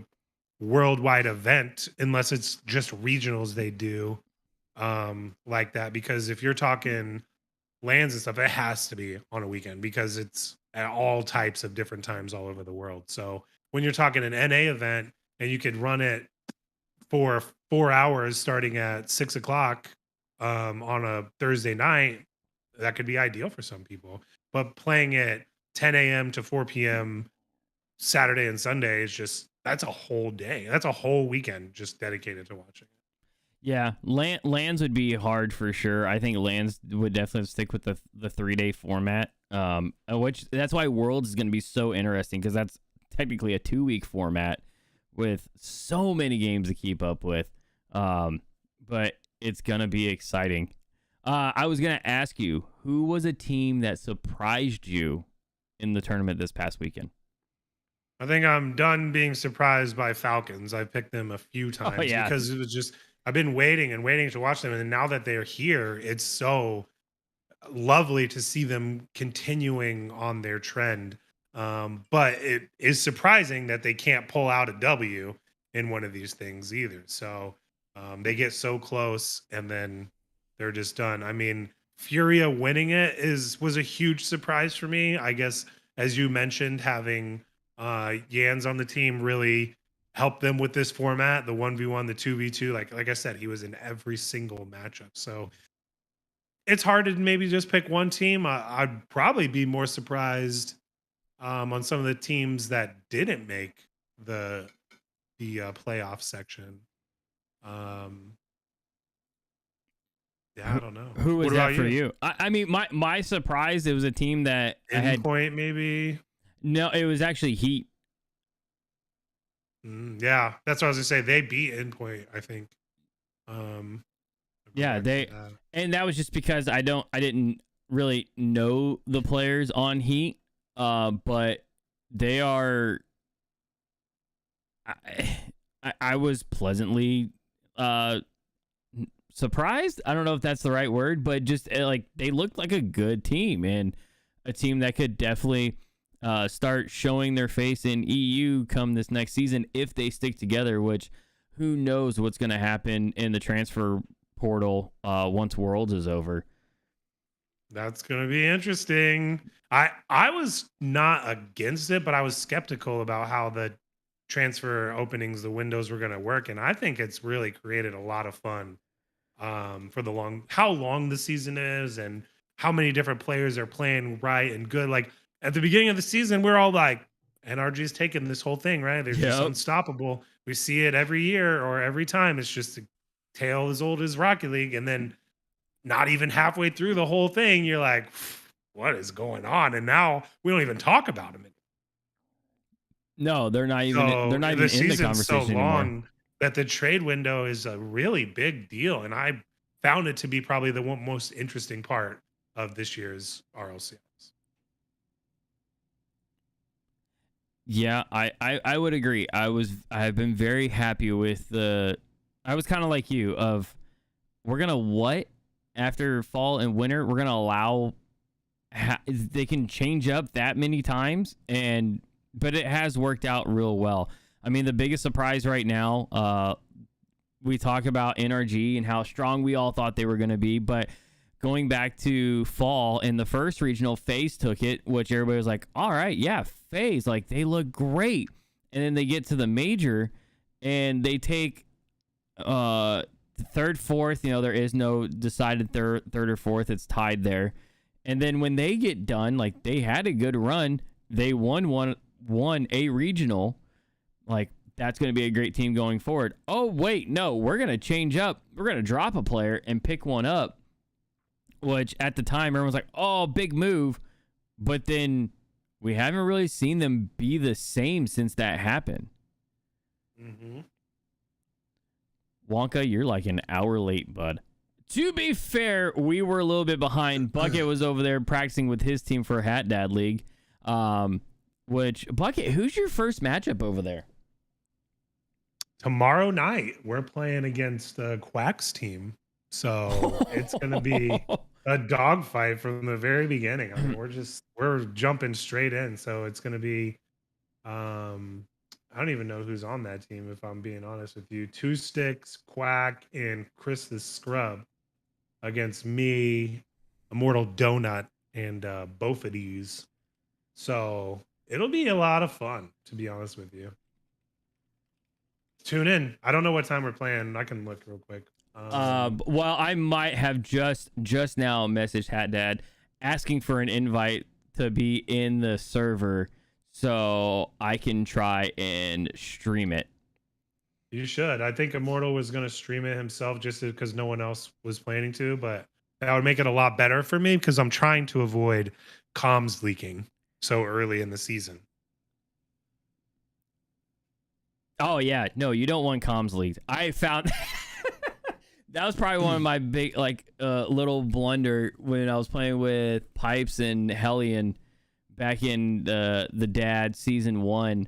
worldwide event, unless it's just regionals they do like that. Because if you're talking lands and stuff, it has to be on a weekend because it's at all types of different times all over the world. So when you're talking an NA event and you could run it for 4 hours starting at 6 o'clock on a Thursday night, that could be ideal for some people. But playing it 10 a.m. to 4 p.m. Saturday and Sunday is just that's a whole day. That's a whole weekend just dedicated to watching it. Yeah, lands would be hard for sure. I think lands would definitely stick with the 3-day format. Which that's why Worlds is going to be so interesting because that's technically a 2-week format with so many games to keep up with. But it's gonna be exciting. I was gonna ask you, who was a team that surprised you in the tournament this past weekend? I think I'm done being surprised by Falcons. I picked them a few Oh times yeah, because it was just I've been waiting and waiting to watch them, and now that they're here, it's so lovely to see them continuing on their trend. But it is surprising that they can't pull out a W in one of these things either. So they get so close and then they're just done. I mean, Furia winning it was a huge surprise for me. I guess as you mentioned, having Yans on the team really helped them with this format, the 1v1, the 2v2. Like I said, he was in every single matchup. So it's hard to maybe just pick one team. I'd probably be more surprised on some of the teams that didn't make the playoff section. Um, yeah, I don't know. who was What that about for you? you? I mean, my surprise, it was a team that I had. Endpoint, maybe. No, it was actually Heat. Yeah, that's what I was gonna say. They beat Endpoint, I think. I'll go Yeah, back to they, that. and that was just because I didn't really know the players on Heat, but they are. I was pleasantly surprised. I don't know if that's the right word, but just like they looked like a good team and a team that could definitely start showing their face in EU come this next season if they stick together. Which who knows what's going to happen in the transfer portal once Worlds is over. That's gonna be interesting. I was not against it, but I was skeptical about how the transfer openings, the windows were gonna work, and I think it's really created a lot of fun for the how long the season is and how many different players are playing right and good. Like at the beginning of the season, we're all like, NRG's taking this whole thing, right? They're just Yep. unstoppable. We see it every year or every time. It's just a tale as old as Rocket League. And then not even halfway through the whole thing, you're like, what is going on? And now we don't even talk about them. No, they're not even. They're So not the even in the season's so conversation anymore. long that the trade window is a really big deal. And I found it to be probably the most interesting part of this year's RLCS. Yeah, I would agree. I've been very happy with I was kind of like you of we're gonna what after fall and winter we're gonna allow they can change up that many times but it has worked out real well. I mean, the biggest surprise right now, we talk about NRG and how strong we all thought they were going to be, but going back to fall in the first regional, FaZe took it, which everybody was like, all right, yeah, FaZe, like they look great. And then they get to the major and they take third, fourth, there is no decided third or fourth. It's tied there. And then when they get done, like they had a good run, they won a regional. Like that's going to be a great team going forward. Oh, wait, no, we're going to change up. We're going to drop a player and pick one up, which at the time everyone's like, oh, big move. But then we haven't really seen them be the same since that happened. Mm-hmm. Wonka, you're like an hour late, bud. To be fair, we were a little bit behind. Bucket was over there practicing with his team for Hat Dad League. Which, Bucket, who's your first matchup over there? Tomorrow night, we're playing against Quack's team. So it's going to be a dogfight from the very beginning. I mean, we're jumping straight in. So it's going to be, I don't even know who's on that team, if I'm being honest with you. Two Sticks, Quack, and Chris the Scrub against me, Immortal Donut, and both of these. So it'll be a lot of fun, to be honest with you. Tune in. I don't know what time we're playing. I can look real quick. Well, I might have just now messaged Hat Dad asking for an invite to be in the server so I can try and stream it. You should. I think Immortal was going to stream it himself just because no one else was planning to, but that would make it a lot better for me because I'm trying to avoid comms leaking so early in the season. Oh, yeah. No, you don't want comms leaked. I found that was probably one of my big, little blunder when I was playing with Pipes and Hellion back in the Dad season 1.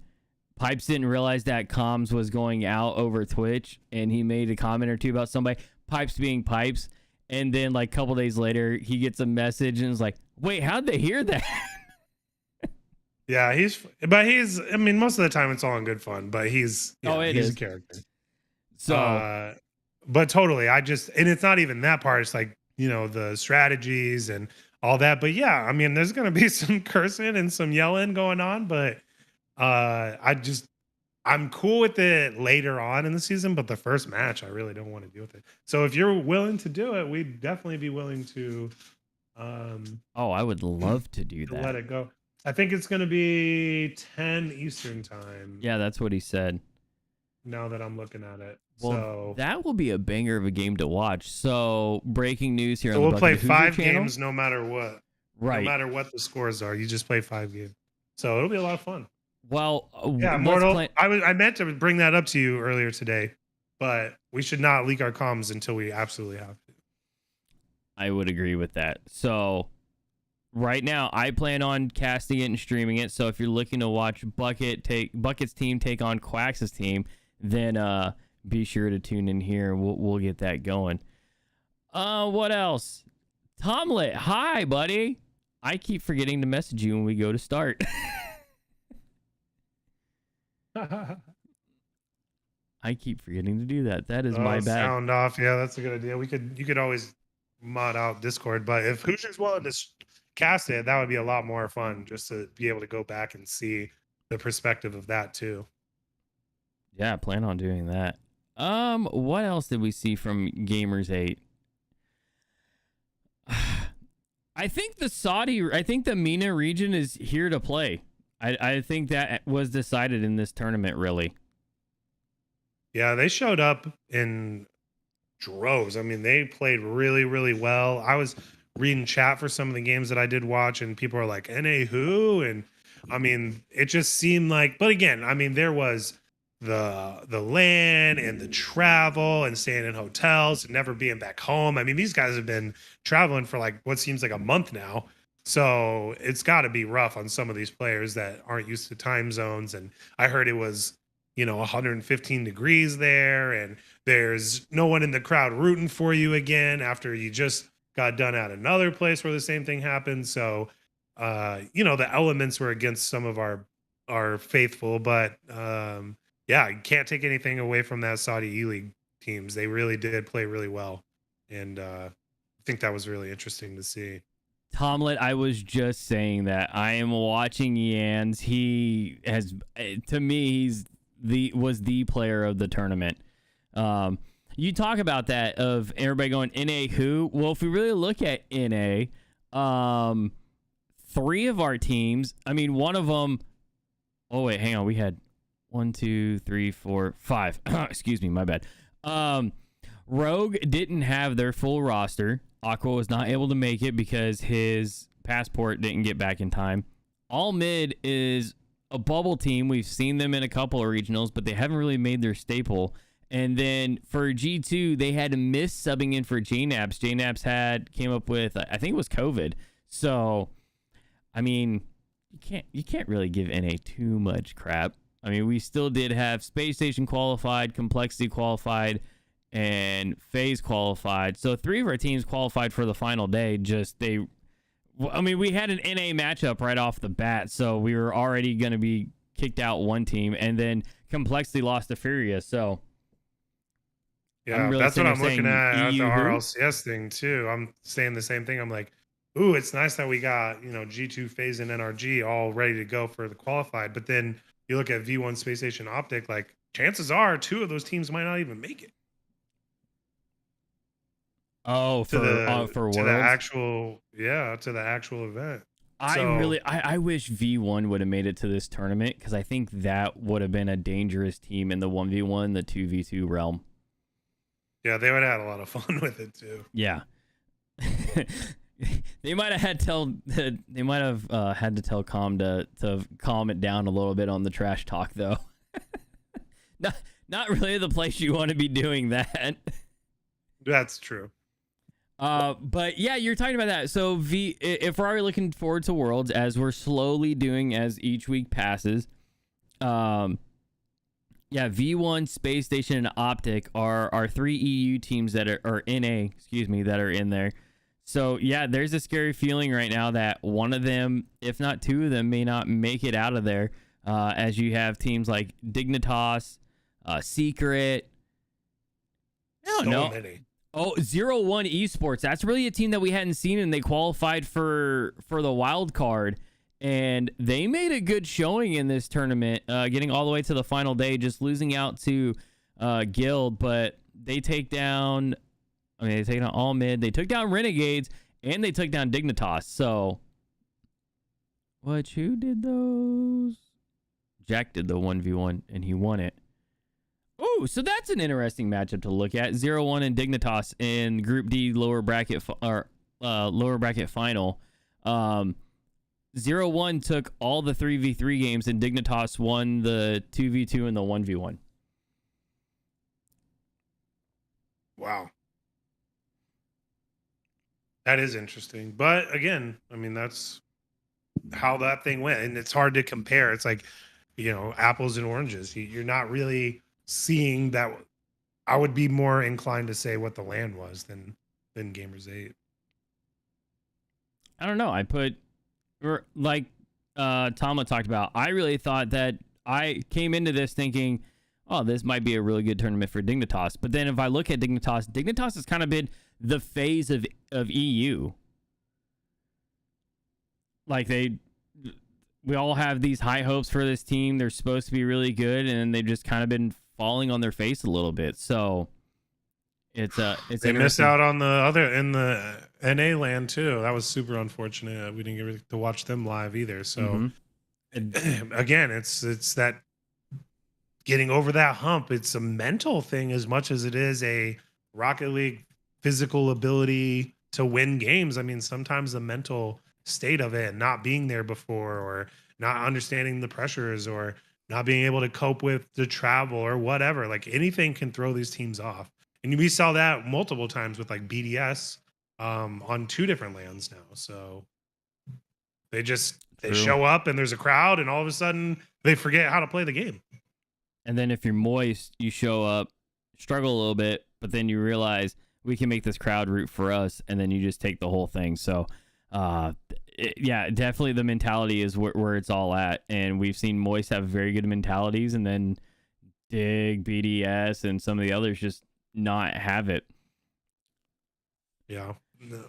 Pipes didn't realize that comms was going out over Twitch, and he made a comment or two about somebody, Pipes being Pipes. And then, a couple days later, he gets a message and is like, wait, how'd they hear that? Yeah, I mean, most of the time it's all in good fun, but he's a character. So, but totally, and it's not even that part. It's the strategies and all that. But yeah, I mean, there's going to be some cursing and some yelling going on, but I'm cool with it later on in the season, but the first match, I really don't want to deal with it. So if you're willing to do it, we'd definitely be willing to, I would love to do that. Let it go. I think it's going to be 10 Eastern time. Yeah, that's what he said. Now that I'm looking at it. Well, so that will be a banger of a game to watch. So, breaking news here. So we'll play 5 games no matter what. Right. No matter what the scores are. You just play 5 games. So it'll be a lot of fun. Well, yeah, Mortal. I meant to bring that up to you earlier today, but we should not leak our comms until we absolutely have to. I would agree with that. So right now, I plan on casting it and streaming it. So if you're looking to watch Bucket's team take on Quax's team, then be sure to tune in here. We'll get that going. What else? Tomlet, hi, buddy. I keep forgetting to message you when we go to start. I keep forgetting to do that. That is my bad. Sound off. Yeah, that's a good idea. You could always mod out Discord, but if Hoosier's willing to cast it, that would be a lot more fun just to be able to go back and see the perspective of that too. Yeah, I plan on doing that. What else did we see from Gamers 8? I think the MENA region is here to play. I think that was decided in this tournament, really. Yeah, they showed up in droves. I mean, they played really, really well. I was reading chat for some of the games that I did watch, and people are like, NA who? And I mean, it just seemed like, but again, I mean, there was the land and the travel and staying in hotels and never being back home. I mean, these guys have been traveling for like what seems like a month now. So it's got to be rough on some of these players that aren't used to time zones. And I heard it was, 115 degrees there, and there's no one in the crowd rooting for you again after you just got done at another place where the same thing happened. So, the elements were against some of our faithful, but yeah, you can't take anything away from that Saudi E League teams. They really did play really well, and I think that was really interesting to see. Tomlet, I was just saying that I am watching Yans. He has, to me, was the player of the tournament. You talk about that of everybody going NA who? Well, if we really look at NA, three of our teams. I mean, one of them. Oh wait, hang on. We had 1, 2, 3, 4, 5. Excuse me, my bad. Rogue didn't have their full roster. Aqua was not able to make it because his passport didn't get back in time. All Mid is a bubble team. We've seen them in a couple of regionals, but they haven't really made their staple. And then for G2, they had to miss subbing in for JNAPS. JNAPS came up with, I think it was COVID. So, I mean, you can't really give NA too much crap. I mean, we still did have Space Station qualified, Complexity qualified, and FaZe qualified. So 3 of our teams qualified for the final day. We had an NA matchup right off the bat, so we were already going to be kicked out one team, and then Complexity lost to Furia. So yeah, really that's what I'm looking at the RLCS thing too. I'm saying the same thing. I'm like, ooh, it's nice that we got G2, FaZe, and NRG all ready to go for the qualified. But then you look at V1 Space Station Optic, like chances are 2 of those teams might not even make it. Oh, for Worlds? To the actual event. I wish V1 would have made it to this tournament, because I think that would have been a dangerous team in the 1v1, the 2v2 realm. Yeah, they would have had a lot of fun with it too. Yeah. They might have had to tell Calm to calm it down a little bit on the trash talk, though. Not really the place you want to be doing that. That's true. But yeah, you're talking about that. So if we're already looking forward to Worlds, as we're slowly doing as each week passes, V1, Space Station, and Optic are our 3 EU teams that are NA, that are in there. So yeah, there's a scary feeling right now that one of them, if not 2 of them, may not make it out of there. As you have teams like Dignitas, Secret. Many. Oh, 01 Esports. That's really a team that we hadn't seen, and they qualified for the wild card, and they made a good showing in this tournament, getting all the way to the final day, just losing out to Guild, but they take down All Mid, they took down Renegades, and they took down Dignitas. So, who did those? Jack did the 1v1, and he won it. Oh, so that's an interesting matchup to look at. 0-1 and Dignitas in Group D lower bracket final. 0-1 took all the 3v3 games, and Dignitas won the 2v2 and the 1v1. Wow. That is interesting. But again, I mean, that's how that thing went. And it's hard to compare. It's like, apples and oranges. You're not really seeing that. I would be more inclined to say what the land was than Gamers 8. I don't know. I put, like Tama talked about, I really thought that I came into this thinking, oh, this might be a really good tournament for Dignitas. But then if I look at Dignitas has kind of been the phase of EU. Like we all have these high hopes for this team. They're supposed to be really good, and they've just kind of been falling on their face a little bit. So it's they missed out on in the NA land too. That was super unfortunate. We didn't get to watch them live either. So again, it's that getting over that hump. It's a mental thing as much as it is a Rocket League physical ability to win games. I mean, sometimes the mental state of it, not being there before, or not understanding the pressures, or not being able to cope with the travel or whatever. Like anything can throw these teams off. And we saw that multiple times with like BDS on 2 different lands now. So they True. show up and there's a crowd and all of a sudden they forget how to play the game. And then if you're moist, you show up, struggle a little bit, but then you realize we can make this crowd root for us, and then you just take the whole thing. So, yeah, definitely the mentality is where it's all at. And we've seen moist have very good mentalities, and then Dig, BDS, and some of the others just not have it. Yeah. No.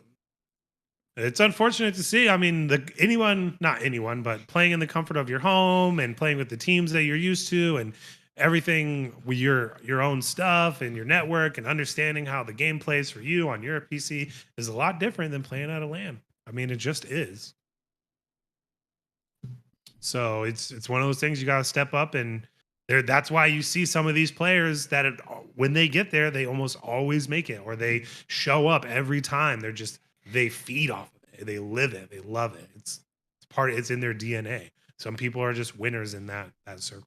It's unfortunate to see. I mean, not anyone, but playing in the comfort of your home and playing with the teams that you're used to and everything with your own stuff and your network and understanding how the game plays for you on your PC is a lot different than playing at a LAN. I mean, it just is. So it's one of those things you got to step up and that's why you see some of these players that when they get there, they almost always make it or they show up every time. They feed off of it. They live it. They love it. It's in their DNA. Some people are just winners in that circle.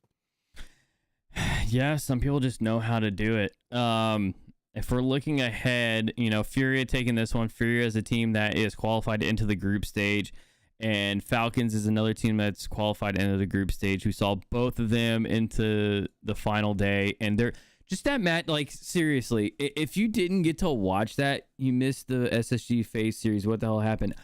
Yeah, some people just know how to do it. If we're looking ahead, Furia taking this one. Furia is a team that is qualified into the group stage, and Falcons is another team that's qualified into the group stage. We saw both of them into the final day, and they're just that match. Like, seriously, if you didn't get to watch that, you missed the SSG Phase series. What the hell happened?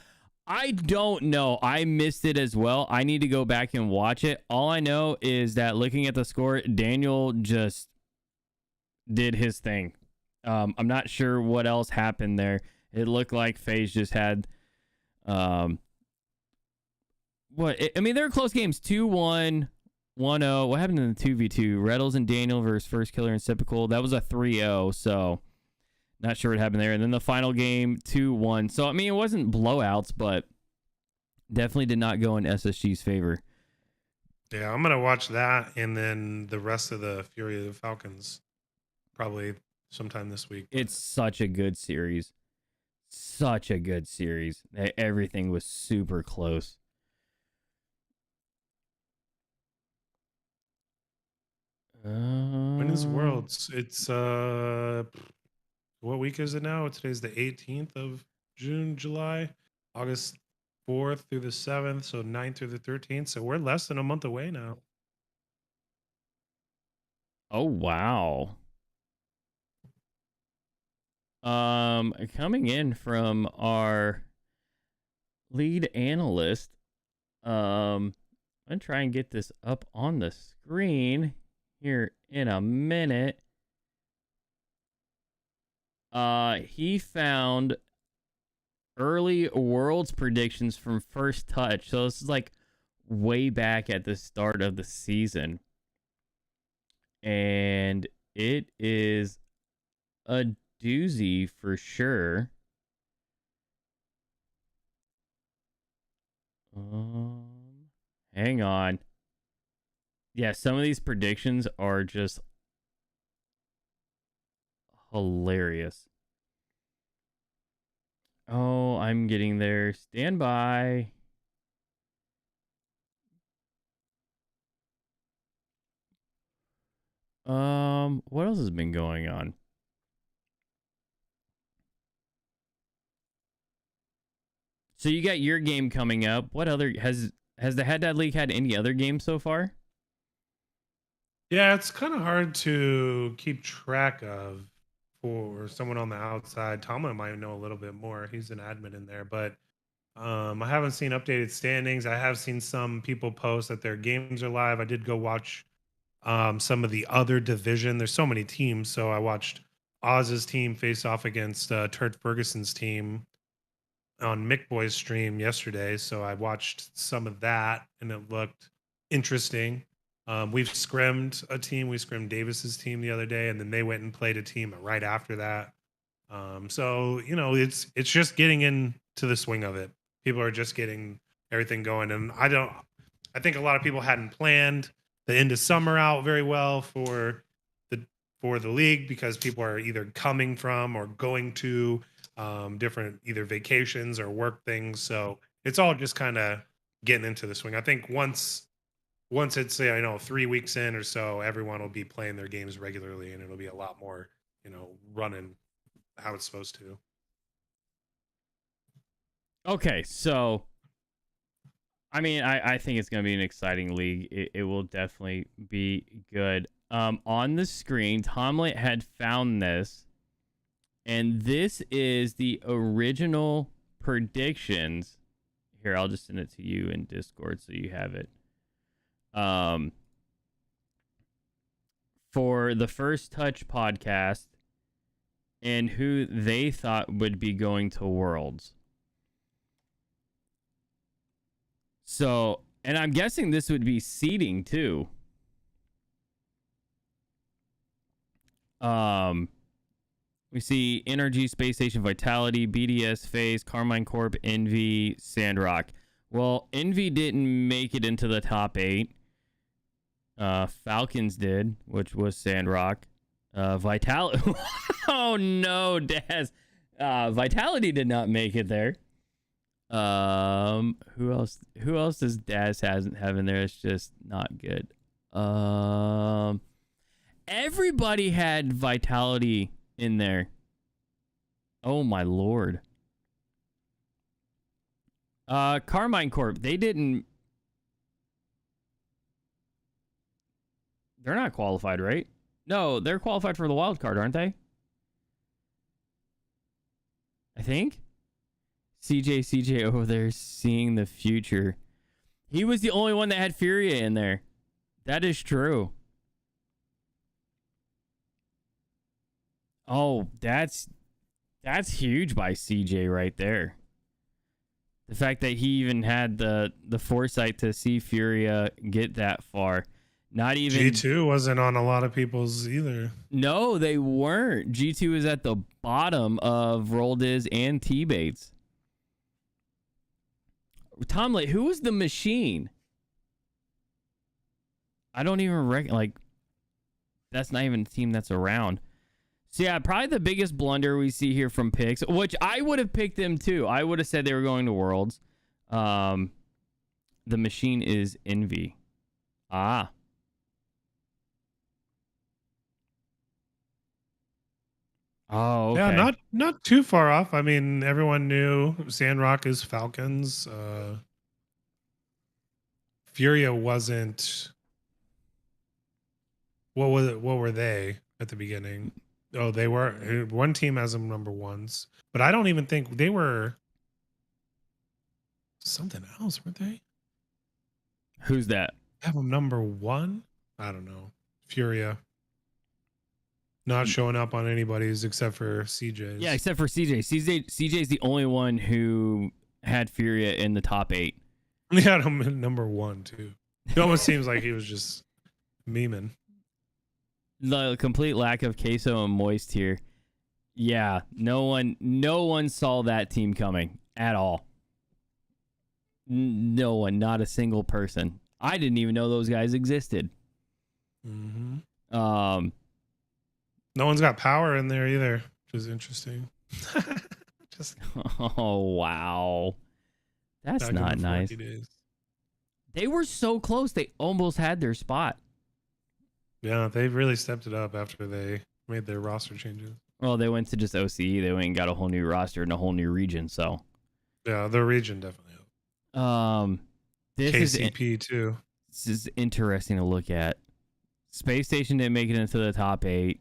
I don't know. I missed it as well. I need to go back and watch it. All I know is that looking at the score, Daniel just did his thing. I'm not sure what else happened there. It looked like FaZe just had I mean, there were close games. 2-1, 1-0. What happened in the 2v2? Reddles and Daniel versus First Killer and Sipical. That was a 3-0, so not sure what happened there. And then the final game, 2-1. So, I mean, it wasn't blowouts, but definitely did not go in SSG's favor. Yeah, I'm going to watch that and then the rest of the Fury of the Falcons probably sometime this week. It's such a good series. Such a good series. Everything was super close. When is Worlds? It's what week is it now? Today's the 18th of June, July, August 4th through the 7th, so 9th through the 13th. So we're less than a month away now. Oh wow. Coming in from our lead analyst, I'm gonna try and get this up on the screen here in a minute. He found early Worlds predictions from First Touch. So this is like way back at the start of the season. And it is a doozy for sure. Hang on. Yeah, some of these predictions are just hilarious. Oh, I'm getting there. Stand by. What else has been going on? So you got your game coming up. What other has the Head Dad League had any other games so far? Yeah, it's kind of hard to keep track of for someone on the outside. Tomlin might know a little bit more. He's an admin in there, but I haven't seen updated standings. I have seen some people post that their games are live. I did go watch some of the other division. There's so many teams, so I watched Oz's team face off against Turt Ferguson's team on Mick Boy's stream yesterday. So I watched some of that, and it looked interesting. We've scrimmed a team. We scrimmed Davis's team the other day, and then they went and played a team right after that. So it's just getting into the swing of it. People are just getting everything going, and I think a lot of people hadn't planned the end of summer out very well for the league because people are either coming from or going to different either vacations or work things. So it's all just kind of getting into the swing. I think once once it's 3 weeks in or so, everyone will be playing their games regularly, and it'll be a lot more running how it's supposed to. Okay, so I mean, I think it's going to be an exciting league. It will definitely be good. On the screen, Tomlet had found this, and this is the original predictions. Here, I'll just send it to you in Discord so you have it. For the First Touch podcast and who they thought would be going to Worlds. So, and I'm guessing this would be seeding too. We see Energy, Space Station, Vitality, BDS, FaZe, Carmine Corp, Envy, Sandrock. Well, Envy didn't make it into the top 8. Falcons did, which was Sandrock. Vitality. Oh no, Daz. Vitality did not make it there. Who else? Who else does Daz have in there? It's just not good. Everybody had Vitality in there. Oh my lord. Carmine Corp. They're not qualified, right? No, they're qualified for the wild card, aren't they? I think. CJ over there seeing the future. He was the only one that had Furia in there. That is true. Oh, that's huge by CJ right there. The fact that he even had the foresight to see Furia get that far. Not even G2 wasn't on a lot of people's either. No, they weren't. G2 was at the bottom of Roldiz and T-Bates. Tomlet, who was the machine? I don't even reckon, that's not even a team that's around. So yeah, probably the biggest blunder we see here from picks, which I would have picked them too. I would have said they were going to Worlds. The machine is Envy. Ah. Oh, okay. Yeah, not too far off. I mean, everyone knew Sandrock is Falcons. Furia wasn't. What were they at the beginning? Oh, they were. One team has them number ones, but I don't even think they were something else, weren't they? Who's that? Have them number one? I don't know. Furia. Not showing up on anybody's except for CJ's. Yeah, except for CJ. CJ's the only one who had Furia in the top 8. He had him at number 1 too. It almost seems like he was just memeing. The complete lack of Queso and Moist here. Yeah, no one saw that team coming at all. No one, not a single person. I didn't even know those guys existed. Mm-hmm. No one's got power in there either, which is interesting. Oh wow, that's not nice. They were so close; they almost had their spot. Yeah, they've really stepped it up after they made their roster changes. Well, they went to just OCE. They went and got a whole new roster and a whole new region. So, yeah, the region definitely helped. This KCP too. This is interesting to look at. Space Station didn't make it into the top 8.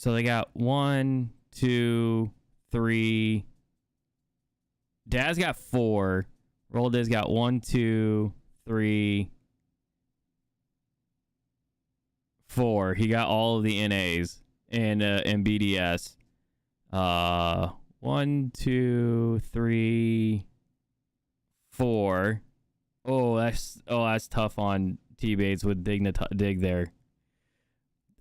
So they got 1, 2, 3. Daz got 4. Roldiz got 1, 2, 3, 4. He got all of the NAs and BDS. 1, 2, 3, 4. Oh, that's tough on T-Bates with Dig there.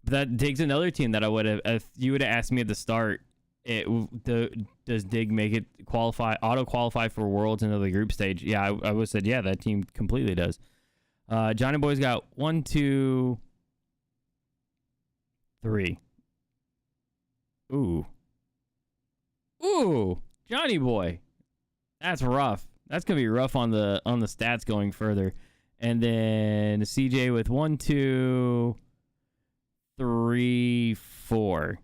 That Dig's another team that I would have, if you would have asked me at the start, does Dig make it auto qualify for Worlds into the group stage? Yeah, I would have said, yeah, that team completely does. Johnny Boy's got 1, 2, 3. Ooh, Johnny Boy. That's rough. That's gonna be rough on the stats going further. And then CJ with 1, 2, 3, 4.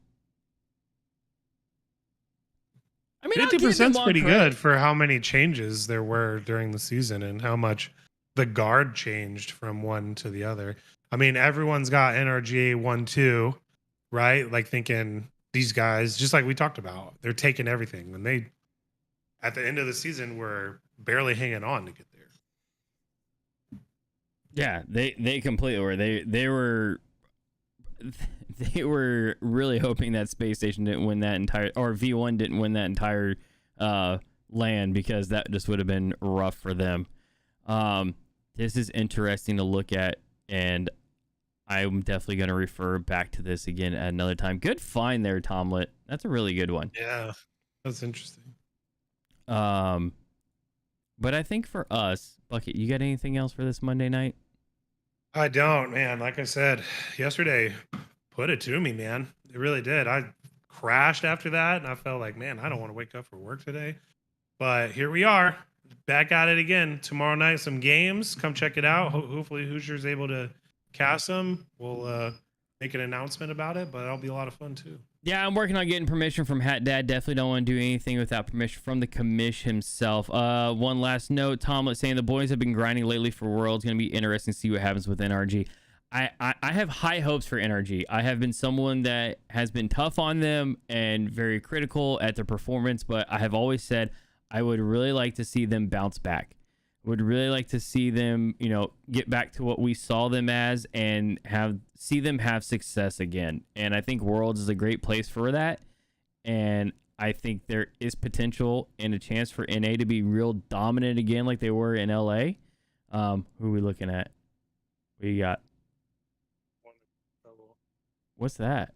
I mean, 50% is pretty credit. good for how many changes there were during the season and how much the guard changed from one to the other. I mean, everyone's got NRG 1, 2, right? Like thinking these guys, just like we talked about, they're taking everything. When they, at the end of the season, were barely hanging on to get there. Yeah, they completely were. They were really hoping that Space Station didn't win that entire, or V1 didn't win that entire land, because that just would have been rough for them. This is interesting to look at, and I'm definitely going to refer back to this again at another time. Good find there, Tomlet. That's a really good one. Yeah, that's interesting. But I think for us, Bucket, you got anything else for this Monday night? I don't, man. Like I said, yesterday put it to me, man. It really did. I crashed after that, and I felt like, man, I don't want to wake up for work today. But here we are, back at it again. Tomorrow night, some games. Come check it out. Hopefully Hoosier's able to cast them. We'll make an announcement about it, but that'll be a lot of fun too. Yeah, I'm working on getting permission from Hat Dad. Definitely don't want to do anything without permission from the commish himself. One last note, Tomlet saying the boys have been grinding lately for Worlds. Going to be interesting to see what happens with NRG. I have high hopes for NRG. I have been someone that has been tough on them and very critical at their performance, but I have always said I would really like to see them bounce back. Would really like to see them, get back to what we saw them as and see them have success again. And I think Worlds is a great place for that. And I think there is potential and a chance for NA to be real dominant again like they were in LA. Who are we looking at? What you got? What's that?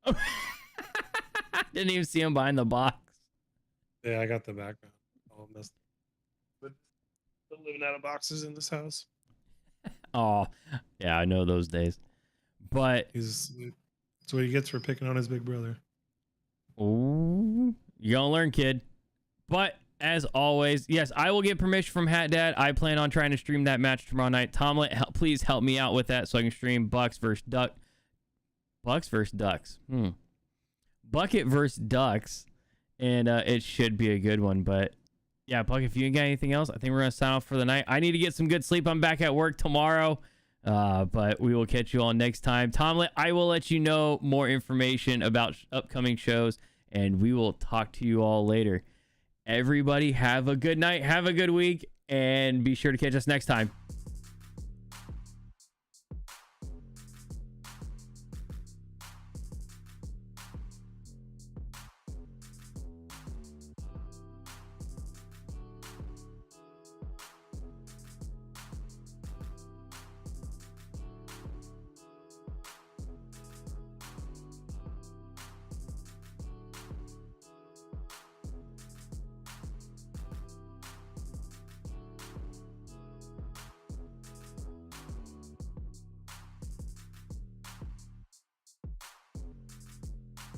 Oh. Didn't even see him behind the box. Yeah, I got the background all messed up. But living out of boxes in this house. Oh, yeah, I know those days. But that's what he gets for picking on his big brother. Oh, you gonna learn, kid. But as always, yes, I will get permission from Hat Dad. I plan on trying to stream that match tomorrow night. Tomlet, please help me out with that so I can stream Bucks versus Ducks. Bucket versus Ducks. And it should be a good one. But yeah, Buck, if you ain't got anything else, I think we're going to sign off for the night. I need to get some good sleep. I'm back at work tomorrow. But we will catch you all next time. Tomlet, I will let you know more information about upcoming shows, and we will talk to you all later. Everybody have a good night. Have a good week. And be sure to catch us next time.